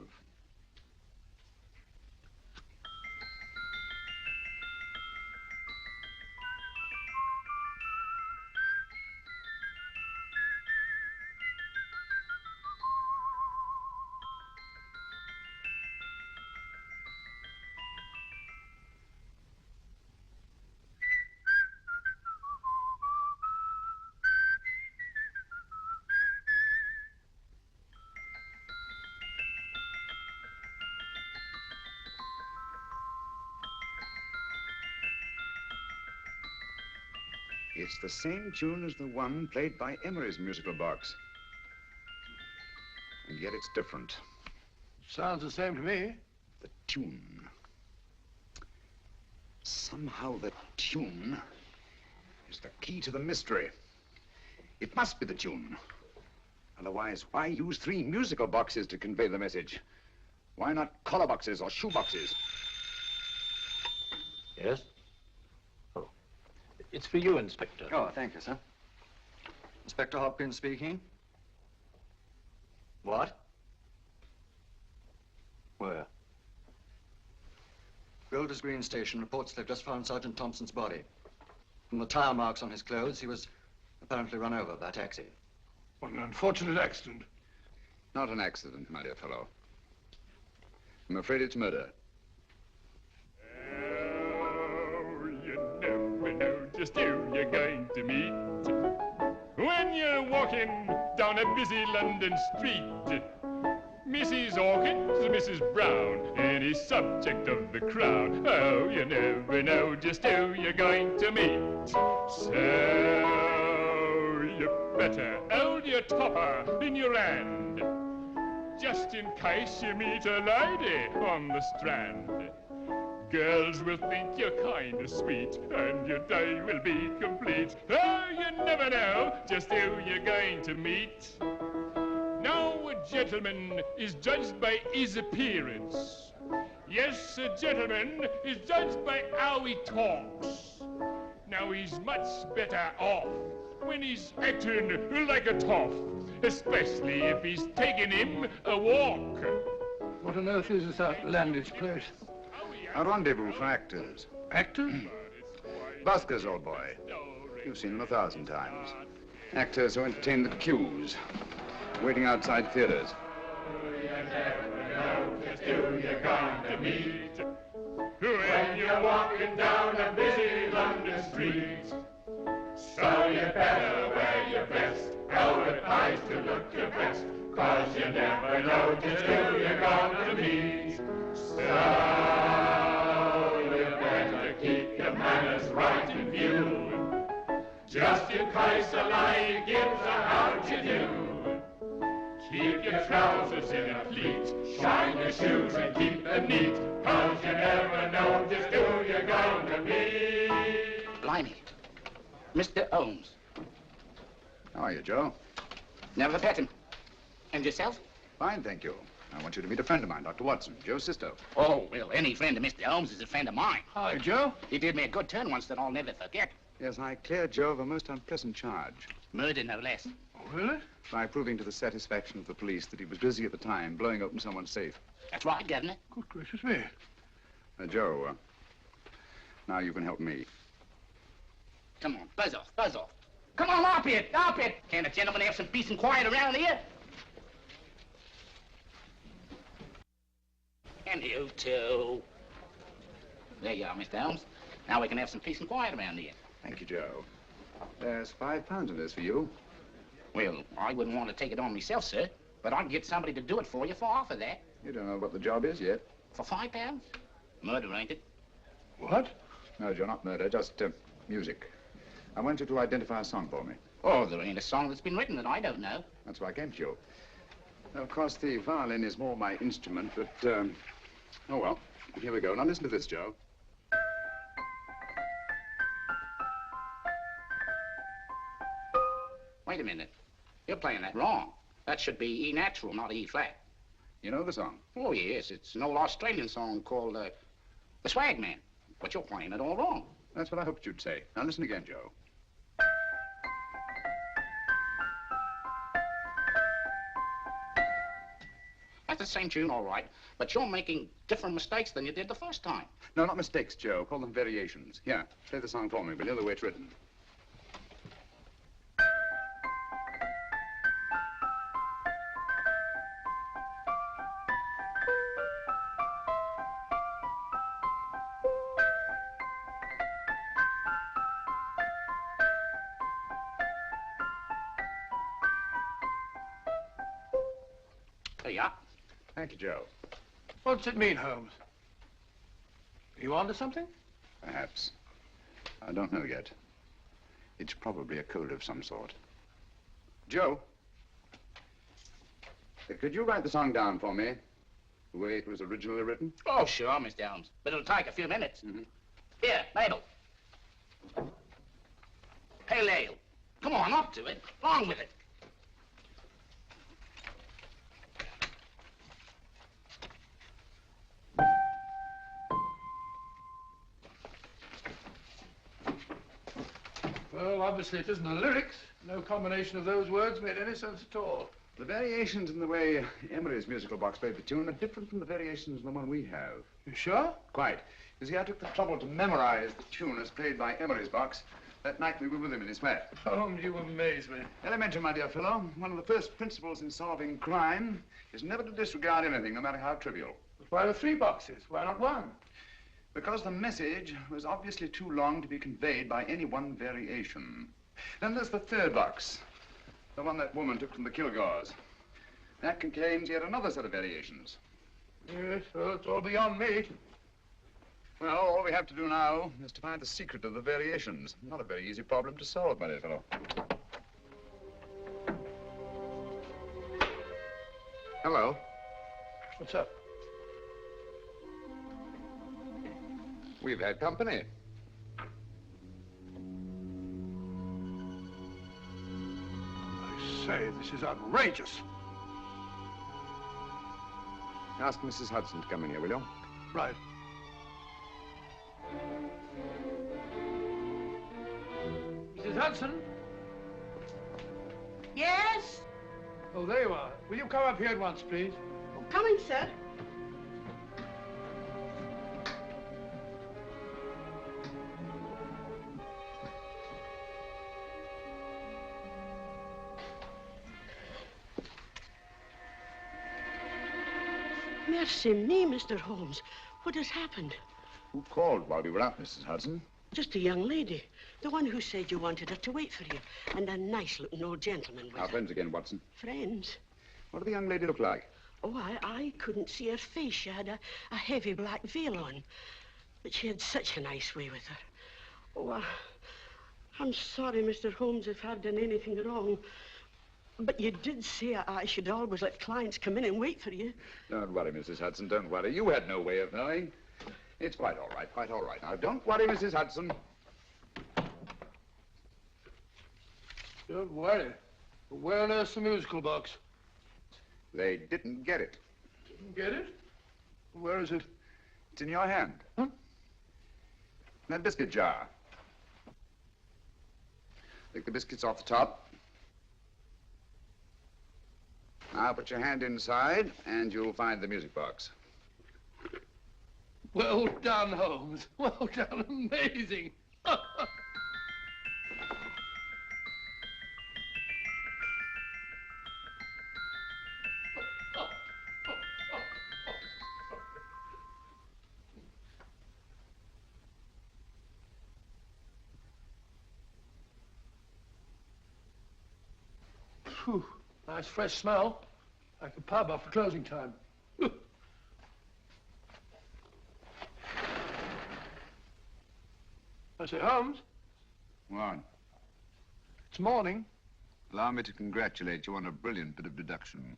It's the same tune as the one played by Emery's musical box. And yet it's different. Sounds the same to me. The tune. Somehow the tune is the key to the mystery. It must be the tune. Otherwise, why use 3 musical boxes to convey the message? Why not collar boxes or shoe boxes? Yes? Oh, it's for you, Inspector. Oh, thank you, sir. Inspector Hopkins speaking. What? Where? Golders Green Station reports they've just found Sergeant Thompson's body. From the tire marks on his clothes, he was apparently run over by a taxi. What an unfortunate accident. Not an accident, my dear fellow. I'm afraid it's murder. Oh, you never know just who you're going to meet when you're walking down a busy London street. Mrs. Hawkins, Mrs. Brown, any subject of the crowd. Oh, you never know just who you're going to meet. So you better hold your topper in your hand, just in case you meet a lady on the Strand. Girls will think you're kind of sweet, and your day will be complete. Oh, you never know just who you're going to meet. Now a gentleman is judged by his appearance. Yes, a gentleman is judged by how he talks. Now he's much better off when he's acting like a toff, especially if he's taking him a walk. What on earth is this outlandish place? A rendezvous for actors. Actors? Buskers, old boy. You've seen them 1,000 times. Actors who entertain the queues, waiting outside theaters. Just who you're going to meet when you're walking down a busy London street. So you better wear your best, advertise to look your best, 'cause you never know just who you're going to meet. So you better keep your manners right in view, just in case a lady gives a how'd you do. Keep your trousers in a pleat, shine your shoes and keep them neat, 'cause you never know just who you're going to meet. Blimey. Mr. Holmes. How are you, Joe? Never met him. And yourself? Fine, thank you. I want you to meet a friend of mine, Dr. Watson, Joe's sister. Oh, well, any friend of Mr. Holmes is a friend of mine. Hi, Joe. He did me a good turn once that I'll never forget. Yes, I cleared Joe of a most unpleasant charge. Murder, no less. Oh, really? By proving to the satisfaction of the police that he was busy at the time blowing open someone's safe. That's right, Governor. Good gracious me. Joe, now you can help me. Come on, buzz off, buzz off. Come on, up it, up it. Can't a gentleman have some peace and quiet around here? And you too. There you are, Mr. Holmes. Now we can have some peace and quiet around here. Thank you, Joe. There's £5 in this for you. Well, I wouldn't want to take it on myself, sir. But I can get somebody to do it for you for half of that. You don't know what the job is yet. For £5? Murder, ain't it? What? No, Joe, not murder, just music. I want you to identify a song for me. Oh, there ain't a song that's been written that I don't know. That's why I came to you. Now, of course, the violin is more my instrument, but, oh, well, here we go. Now, listen to this, Joe. Wait a minute. You're playing that wrong. That should be E natural, not E flat. You know the song? Oh, yes. It's an old Australian song called, The Swag Man. But you're playing it all wrong. That's what I hoped you'd say. Now, listen again, Joe. That's the same tune, all right. But you're making different mistakes than you did the first time. No, not mistakes, Joe. Call them variations. Here, play the song for me, will you, the way it's written. There you are. Thank you, Joe. What's it mean, Holmes? Are you on to something? Perhaps. I don't know yet. It's probably a code of some sort. Joe, could you write the song down for me, the way it was originally written? Oh, sure, Mr. Holmes. But it'll take a few minutes. Here, Mabel. Pale ale. Come on, up to it. Along with it. Well, obviously it isn't the lyrics. No combination of those words made any sense at all. The variations in the way Emery's musical box played the tune are different from the variations in the one we have. You sure? Quite. You see, I took the trouble to memorize the tune as played by Emery's box that night we were with him in his flat. Holmes, you amaze me. Elementary, my dear fellow. One of the first principles in solving crime is never to disregard anything, no matter how trivial. But why the 3 boxes? Why not 1? Because the message was obviously too long to be conveyed by any one variation. Then there's the 3rd box, the one that woman took from the Kilgores. That contains yet another set of variations. Yes, well, it's all beyond me. Well, all we have to do now is to find the secret of the variations. Not a very easy problem to solve, my dear fellow. Hello. What's up? We've had company. I say, this is outrageous. Ask Mrs. Hudson to come in here, will you? Right. Mrs. Hudson? Yes? Oh, there you are. Will you come up here at once, please? Oh, coming, sir. Mercy me, Mr. Holmes. What has happened? Who called while we were out, Mrs. Hudson? Just a young lady. The one who said you wanted her to wait for you. And a nice-looking old gentleman with Our her. friends again, Watson. Friends? What did the young lady look like? Oh, I couldn't see her face. She had a heavy black veil on. But she had such a nice way with her. Oh, I'm sorry, Mr. Holmes, if I've done anything wrong. But you did say I should always let clients come in and wait for you. Don't worry, Mrs. Hudson, don't worry. You had no way of knowing. It's quite all right, quite all right. Now, don't worry, Mrs. Hudson. Don't worry. Where on earth's the musical box? They didn't get it. Didn't get it? Where is it? It's in your hand. Huh? That biscuit jar. Take the biscuits off the top. Now put your hand inside, and you'll find the music box. Well done, Holmes. Well done. Amazing. Phew. Nice fresh smell. Like a pub after closing time. I say, Holmes, What? it's morning. Allow me to congratulate you on a brilliant bit of deduction.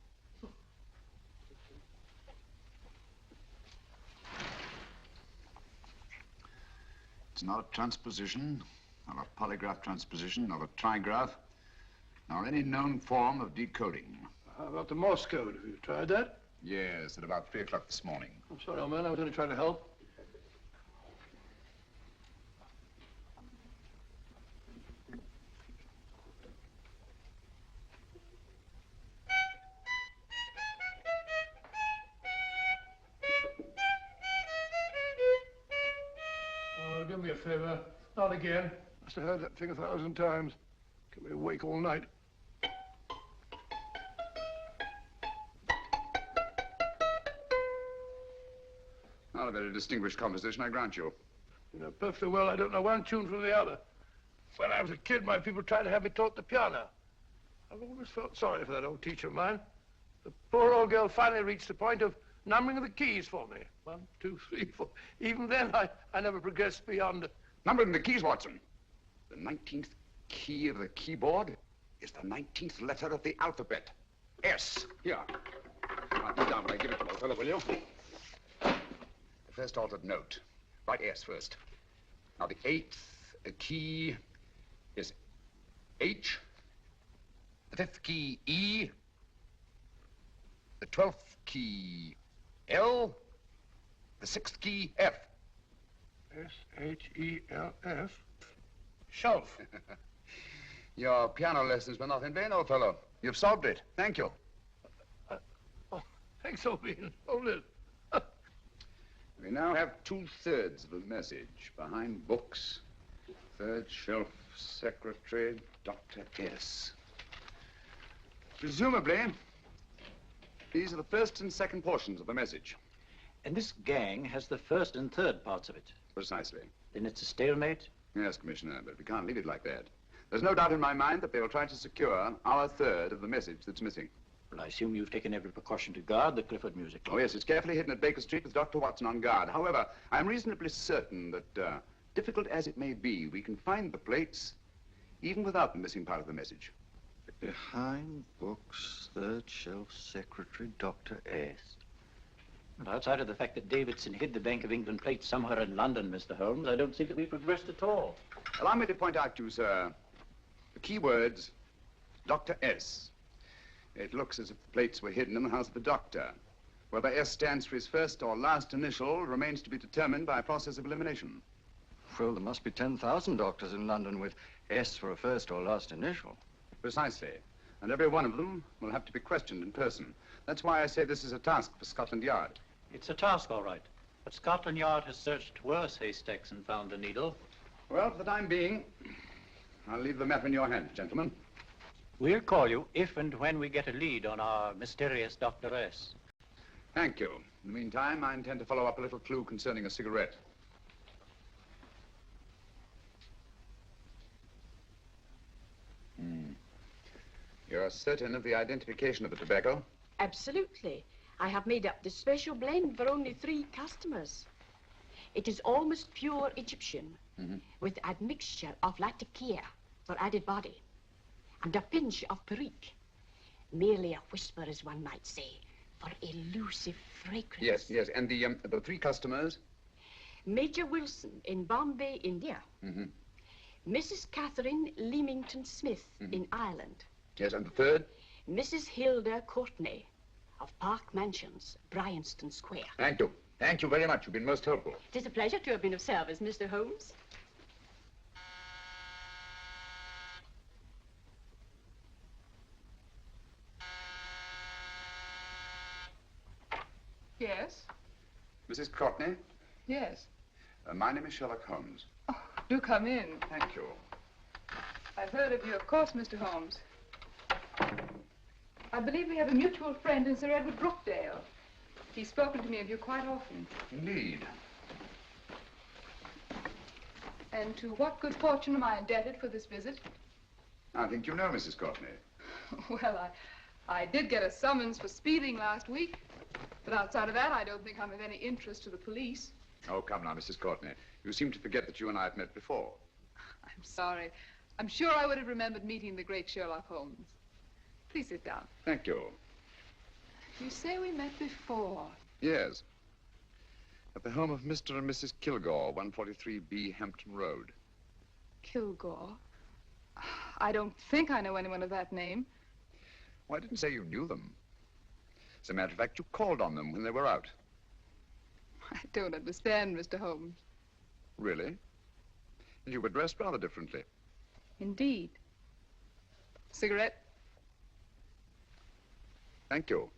It's not a transposition, not a polygraph transposition, not a trigraph, nor any known form of decoding. How about the Morse code? Have you tried that? Yes, at about 3 o'clock this morning. I'm sorry, old man. I was only trying to help. Oh, do me a favor. Not again. Must have heard that thing 1,000 times. Kept me awake all night. Not a very distinguished composition, I grant you. You know perfectly well I don't know one tune from the other. When I was a kid, my people tried to have me taught the piano. I've always felt sorry for that old teacher of mine. The poor old girl finally reached the point of numbering the keys for me. 1, 2, 3, 4. Even then, I never progressed beyond... Numbering the keys, Watson. The 19th key of the keyboard is the 19th letter of the alphabet. S. Here. Write it down when I give it to my fellow, will you? The first altered note. Write S first. Now, the 8th key is H. The 5th key, E. The 12th key, L. The 6th key, F. S-H-E-L-F. Shelf. Your piano lessons were not in vain, old fellow. You've solved it. Thank you. Oh, thanks, old bean. Hold it. We now have 2/3 of the message. Behind books, third shelf, secretary, Dr. S. Presumably, these are the first and second portions of the message. And this gang has the first and third parts of it. Precisely. Then it's a stalemate? Yes, Commissioner, but we can't leave it like that. There's no doubt in my mind that they'll try to secure our third of the message that's missing. Well, I assume you've taken every precaution to guard the Clifford music. Oh, yes, it's carefully hidden at Baker Street with Dr. Watson on guard. However, I'm reasonably certain that, difficult as it may be, we can find the plates even without the missing part of the message. Behind books, third shelf, secretary, Dr. S. Well, outside of the fact that Davidson hid the Bank of England plates somewhere in London, Mr. Holmes, I don't see that we've progressed at all. Allow me to point out to you, sir, the key words, Dr. S. It looks as if the plates were hidden in the house of the doctor. Whether S stands for his first or last initial remains to be determined by a process of elimination. Well, there must be 10,000 doctors in London with S for a first or last initial. Precisely. And every one of them will have to be questioned in person. That's why I say this is a task for Scotland Yard. It's a task, all right. But Scotland Yard has searched worse haystacks and found the needle. Well, for the time being, I'll leave the matter in your hands, gentlemen. We'll call you if and when we get a lead on our mysterious Dr. S. Thank you. In the meantime, I intend to follow up a little clue concerning a cigarette. You're certain of the identification of the tobacco? Absolutely. I have made up this special blend for only 3 customers. It is almost pure Egyptian, with a mixture of latakia for added body, and a pinch of perique. Merely a whisper, as one might say, for elusive fragrance. Yes, yes. And the 3 customers? Major Wilson in Bombay, India. Mrs. Catherine Leamington Smith in Ireland. Yes, and the 3rd? Mrs. Hilda Courtney of Park Mansions, Bryanston Square. Thank you. Thank you very much. You've been most helpful. It is a pleasure to have been of service, Mr. Holmes. Yes? Mrs. Courtney? Yes. My name is Sherlock Holmes. Oh, do come in. Thank you. I've heard of you, of course, Mr. Holmes. I believe we have a mutual friend in Sir Edward Brookdale. He's spoken to me of you quite often. Indeed. And to what good fortune am I indebted for this visit? I think you know Mrs. Courtney. Well, I did get a summons for speeding last week, but outside of that, I don't think I'm of any interest to the police. Oh, come now, Mrs. Courtney. You seem to forget that you and I have met before. I'm sorry. I'm sure I would have remembered meeting the great Sherlock Holmes. Please sit down. Thank you. You say we met before. Yes. At the home of Mr. and Mrs. Kilgore, 143B Hampton Road. Kilgore? I don't think I know anyone of that name. Well, I didn't say you knew them. As a matter of fact, you called on them when they were out. I don't understand, Mr. Holmes. Really? And you were dressed rather differently. Indeed. Cigarette? Thank you.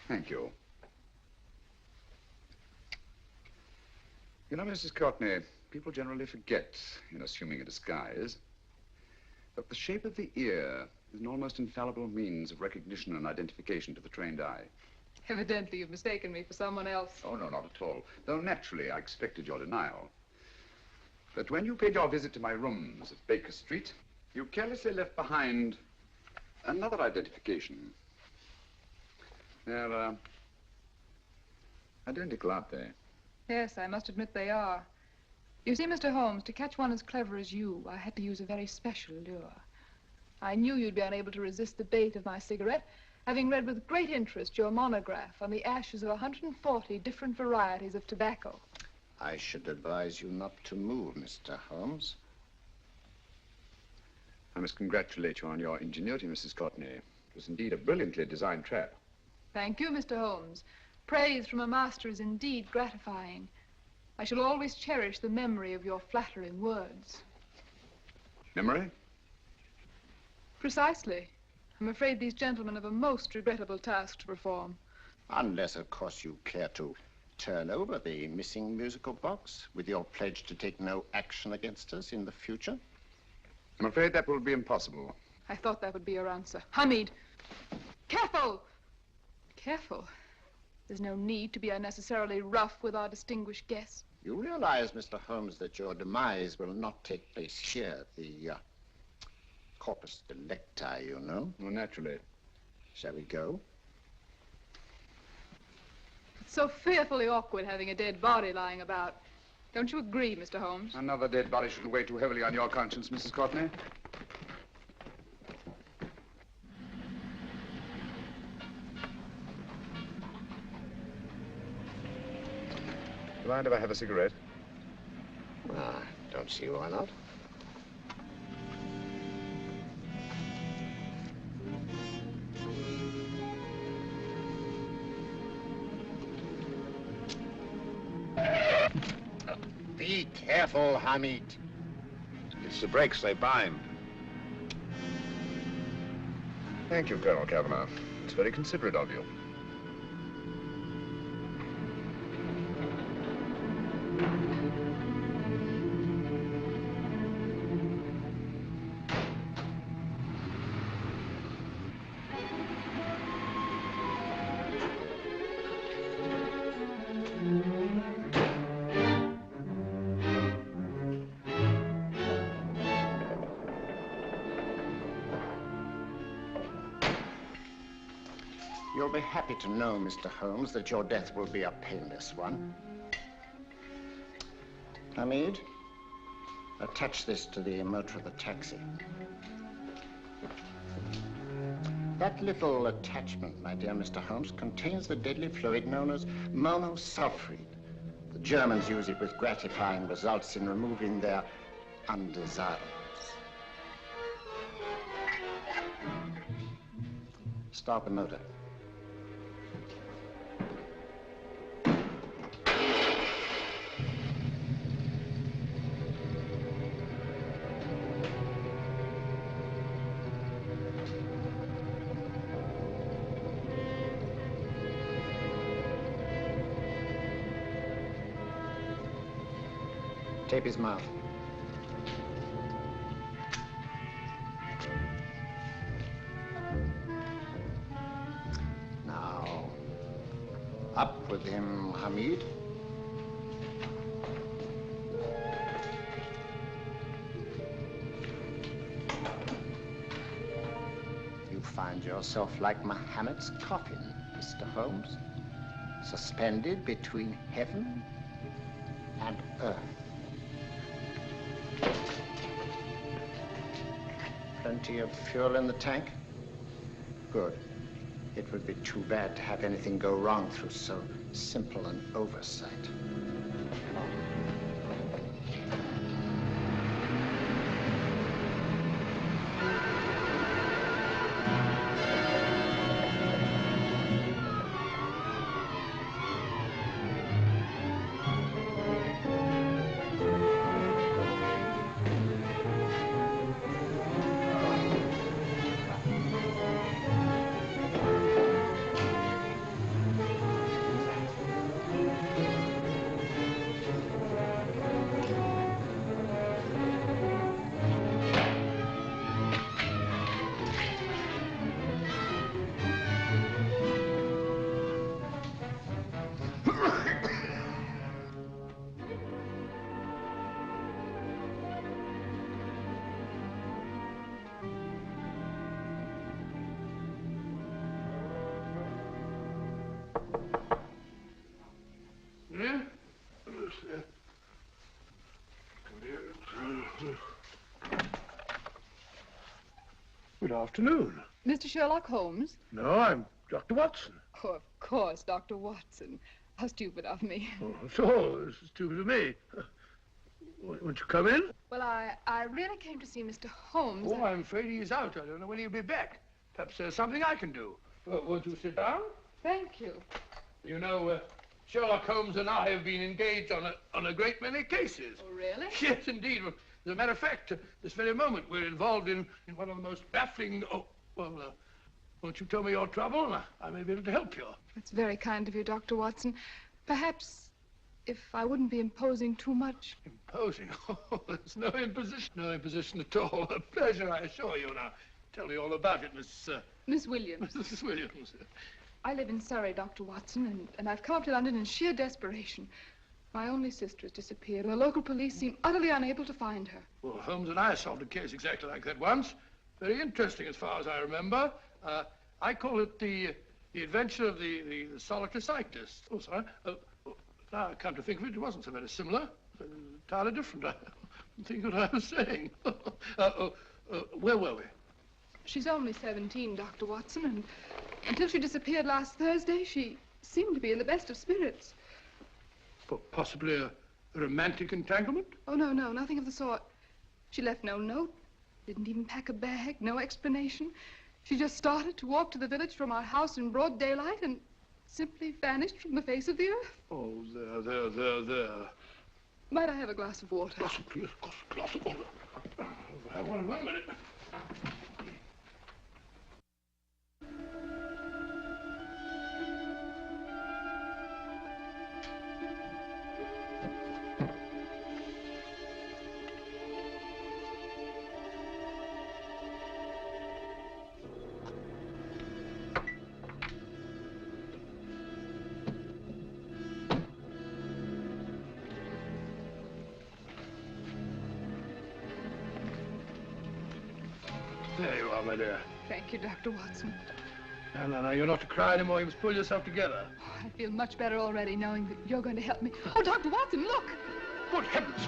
Thank you. You know, Mrs. Courtney, people generally forget, in assuming a disguise, that the shape of the ear is an almost infallible means of recognition and identification to the trained eye. Evidently, you've mistaken me for someone else. Oh, no, not at all. Though naturally, I expected your denial. But when you paid your visit to my rooms at Baker Street, you carelessly left behind another identification. They're, identical, aren't they? Yes, I must admit they are. You see, Mr. Holmes, to catch one as clever as you, I had to use a very special lure. I knew you'd be unable to resist the bait of my cigarette, having read with great interest your monograph on the ashes of 140 different varieties of tobacco. I should advise you not to move, Mr. Holmes. I must congratulate you on your ingenuity, Mrs. Courtney. It was indeed a brilliantly designed trap. Thank you, Mr. Holmes. Praise from a master is indeed gratifying. I shall always cherish the memory of your flattering words. Memory? Precisely. I'm afraid these gentlemen have a most regrettable task to perform. Unless, of course, you care to turn over the missing musical box with your pledge to take no action against us in the future. I'm afraid that will be impossible. I thought that would be your answer. Hamid! Careful! Careful. There's no need to be unnecessarily rough with our distinguished guest. You realize, Mr. Holmes, that your demise will not take place here. The corpus delicti, you know. Well, naturally. Shall we go? It's so fearfully awkward having a dead body lying about. Don't you agree, Mr. Holmes? Another dead body shouldn't weigh too heavily on your conscience, Mrs. Courtney. Do you mind if I have a cigarette? Don't see why not. Be careful, Hamid. It's the brakes, they bind. Thank you, Colonel Cavanaugh. It's very considerate of you. You'll be happy to know, Mr. Holmes, that your death will be a painless one. Hamid, attach this to the motor of the taxi. That little attachment, my dear Mr. Holmes, contains the deadly fluid known as monosulfide. The Germans use it with gratifying results in removing their undesirables. Start the motor. Tape his mouth. Now, Up with him, Hamid. You find yourself like Muhammad's coffin, Mr. Holmes, suspended between heaven and earth. Plenty of fuel in the tank? Good. It would be too bad to have anything go wrong through so simple an oversight. Good afternoon. Mr. Sherlock Holmes? No, I'm Dr. Watson. Oh, of course, Dr. Watson. How stupid of me. Oh, so, this is stupid of me. Won't you come in? Well, I really came to see Mr. Holmes. Oh, I'm afraid he's out. I don't know when he'll be back. Perhaps there's something I can do. Won't you sit down? Thank you. You know, Sherlock Holmes and I have been engaged on a great many cases. Oh, really? Yes, indeed. Well, as a matter of fact, this very moment, we're involved in one of the most baffling... Oh, well, won't you tell me your trouble, and I may be able to help you. That's very kind of you, Dr. Watson. Perhaps if I wouldn't be imposing too much. Imposing? Oh, there's no imposition. No imposition at all. A pleasure, I assure you. Now, tell me all about it, Miss Williams. Mrs. Williams. I live in Surrey, Dr. Watson, and I've come up to London in sheer desperation. My only sister has disappeared, and the local police seem utterly unable to find her. Well, Holmes and I solved a case exactly like that once. Very interesting, as far as I remember. I call it the adventure of the solitary cyclist. Oh, sorry. Now I come to think of it, it wasn't so very similar. Entirely different. I don't think what I was saying. Where were we? She's only 17, Dr. Watson, and until she disappeared last Thursday, she seemed to be in the best of spirits. Possibly a romantic entanglement? Oh, no, nothing of the sort. She left no note, didn't even pack a bag, no explanation. She just started to walk to the village from our house in broad daylight and simply vanished from the face of the earth. Oh, there. Might I have a glass of water? Glass of water. I want 1 minute. There you are, my dear. Thank you, Dr. Watson. No, you're not to cry anymore. You must pull yourself together. Oh, I feel much better already knowing that you're going to help me. Oh, Dr. Watson, look! Good heavens!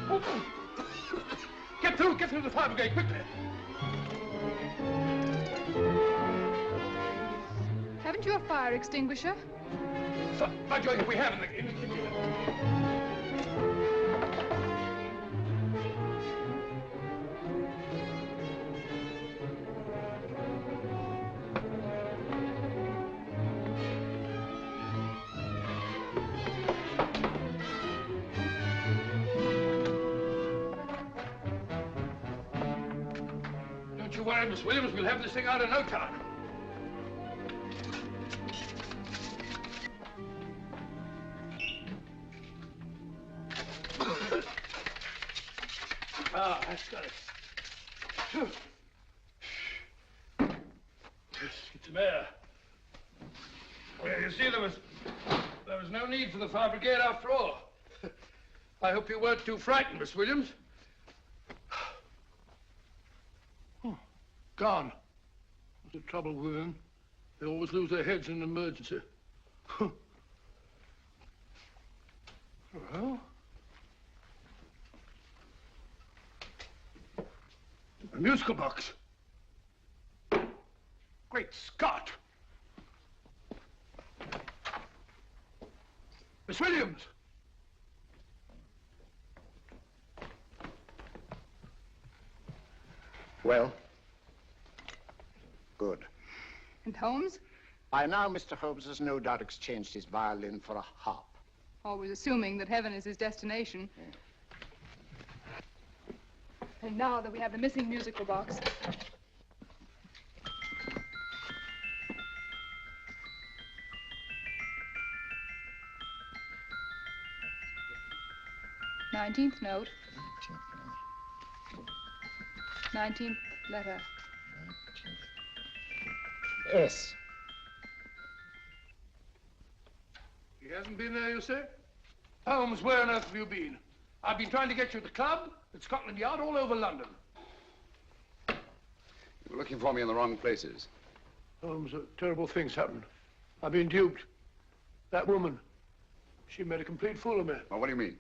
Oh. Get through the fire brigade, quickly! Haven't you a fire extinguisher? By Jove, we have in the kitchen. Don't you worry, Miss Williams. We'll have this thing out in no time. That's got it. Yes, get some air. Well, you see, there was no need for the fire brigade after all. I hope you weren't too frightened, Miss Williams. Oh, gone. What's the trouble with them? They always lose their heads in an emergency. Well, a musical box. Great Scott! Miss Williams! Well? Good. And Holmes? By now, Mr. Holmes has no doubt exchanged his violin for a harp. Always assuming that heaven is his destination. And now that we have the missing musical box. Nineteenth note. 19th letter. Yes. He hasn't been there, you say? Holmes, where on earth have you been? I've been trying to get you at the club, at Scotland Yard, all over London. You were looking for me in the wrong places. Holmes, terrible things happened. I've been duped. That woman, she made a complete fool of me. Well, what do you mean?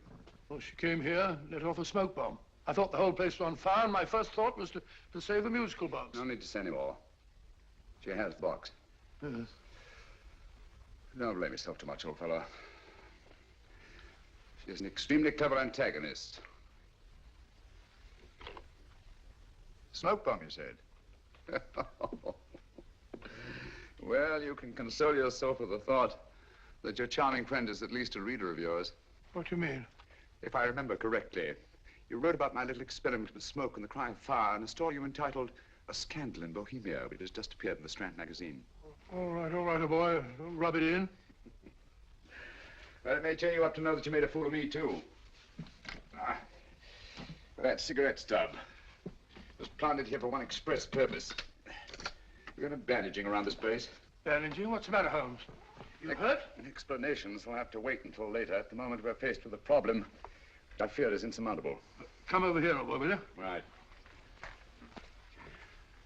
Well, she came here, let off a smoke bomb. I thought the whole place was on fire, and my first thought was to save the musical box. No need to say any more. She has the box. Yes. Don't blame yourself too much, old fellow. She's an extremely clever antagonist. Smoke bomb, you said? Well, you can console yourself with the thought that your charming friend is at least a reader of yours. What do you mean? If I remember correctly, you wrote about my little experiment with smoke and the cry of fire in a story you entitled A Scandal in Bohemia, which has just appeared in the Strand magazine. All right, old boy. Don't rub it in. Well, it may cheer you up to know that you made a fool of me, too. Ah, that cigarette stub was planted here for one express purpose. We're going to bandaging around this place. Bandaging? What's the matter, Holmes? You hurt? Explanations will have to wait until later. At the moment, we're faced with a problem which I fear is insurmountable. Come over here, old boy, will you? Right.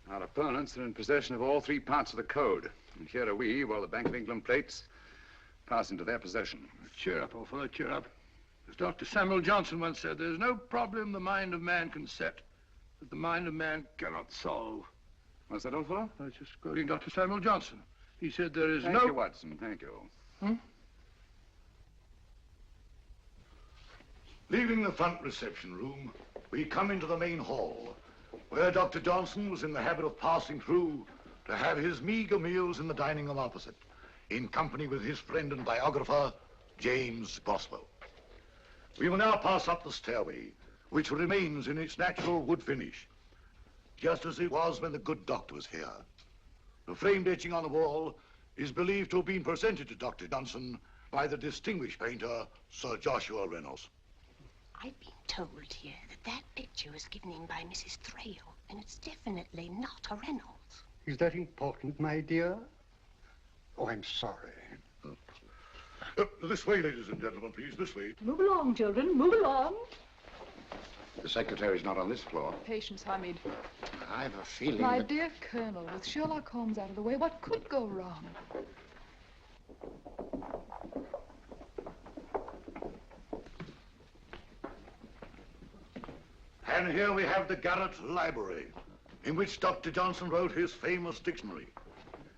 Our opponents are in possession of all three parts of the code. And here are we, while the Bank of England plates pass into their possession. Cheer up, old fellow, cheer up. As Dr. Samuel Johnson once said, there's no problem the mind of man can set that the mind of man cannot solve. What's that, old fellow? I was just quoting Dr. Samuel Johnson. He said there is Thank you, Watson. Thank you. Leaving the front reception room, we come into the main hall, where Dr. Johnson was in the habit of passing through to have his meager meals in the dining room opposite, in company with his friend and biographer, James Boswell. We will now pass up the stairway, which remains in its natural wood finish, just as it was when the good doctor was here. The framed etching on the wall is believed to have been presented to Dr. Johnson by the distinguished painter, Sir Joshua Reynolds. I've been told here that picture was given in by Mrs. Thrale, and it's definitely not a Reynolds. Is that important, my dear? Oh, I'm sorry. This way, ladies and gentlemen, please, this way. Move along, children, move along. The secretary's not on this floor. Patience, Hamid. I've a feeling My that... dear Colonel, with Sherlock Holmes out of the way, what could go wrong? And here we have the Garrett Library, in which Dr. Johnson wrote his famous dictionary,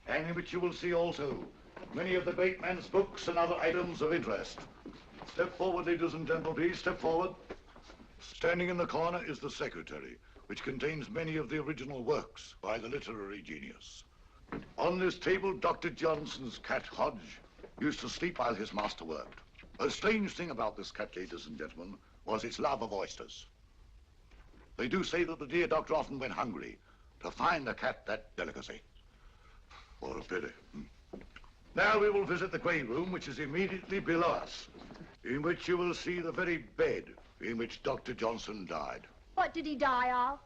and in which you will see also many of the great man's books and other items of interest. Step forward, ladies and gentlemen, please, step forward. Standing in the corner is the secretary, which contains many of the original works by the literary genius. On this table, Dr. Johnson's cat, Hodge, used to sleep while his master worked. A strange thing about this cat, ladies and gentlemen, was its love of oysters. They do say that the dear doctor often went hungry to find the cat that delicacy. What a pity. Now we will visit the grey room, which is immediately below us, in which you will see the very bed in which Dr. Johnson died. What did he die of?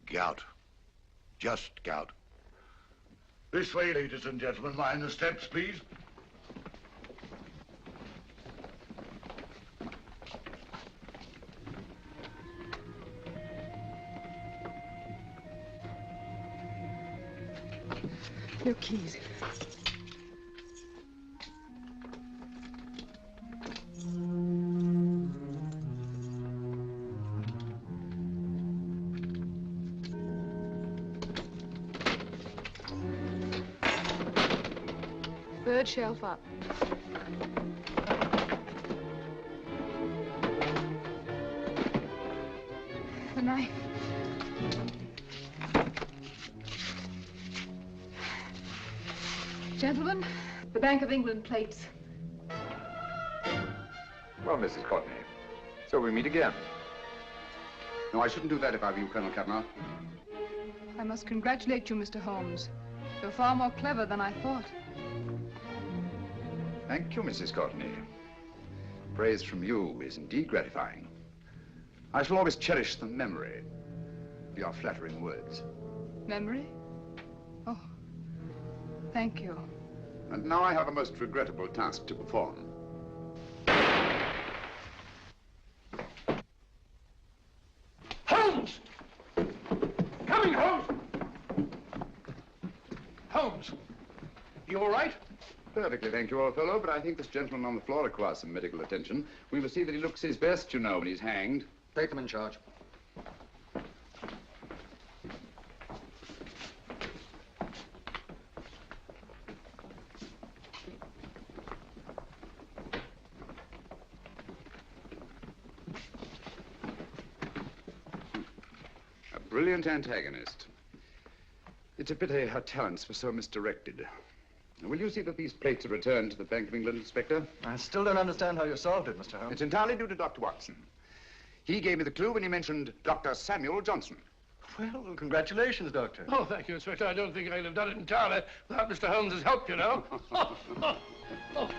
Gout. Just gout. This way, ladies and gentlemen. Mind the steps, please. Your keys. Third shelf up. The knife. Gentlemen, the Bank of England plates. Well, Mrs. Courtney, so we meet again. No, I shouldn't do that if I were you, Colonel Cavanaugh. I must congratulate you, Mr. Holmes. You're far more clever than I thought. Thank you, Mrs. Courtney. Praise from you is indeed gratifying. I shall always cherish the memory of your flattering words. Memory? Oh, thank you. And now I have a most regrettable task to perform. Holmes! Coming, Holmes! Holmes, you all right? Perfectly, thank you, old fellow, but I think this gentleman on the floor requires some medical attention. We must see that he looks his best, you know, when he's hanged. Take them in charge. A brilliant antagonist. It's a pity her talents were so misdirected. Will you see that these plates are returned to the Bank of England, Inspector? I still don't understand how you solved it, Mr. Holmes. It's entirely due to Dr. Watson. He gave me the clue when he mentioned Dr. Samuel Johnson. Well, congratulations, Doctor. Oh, thank you, Inspector. I don't think I'd have done it entirely without Mr. Holmes's help, you know. Oh.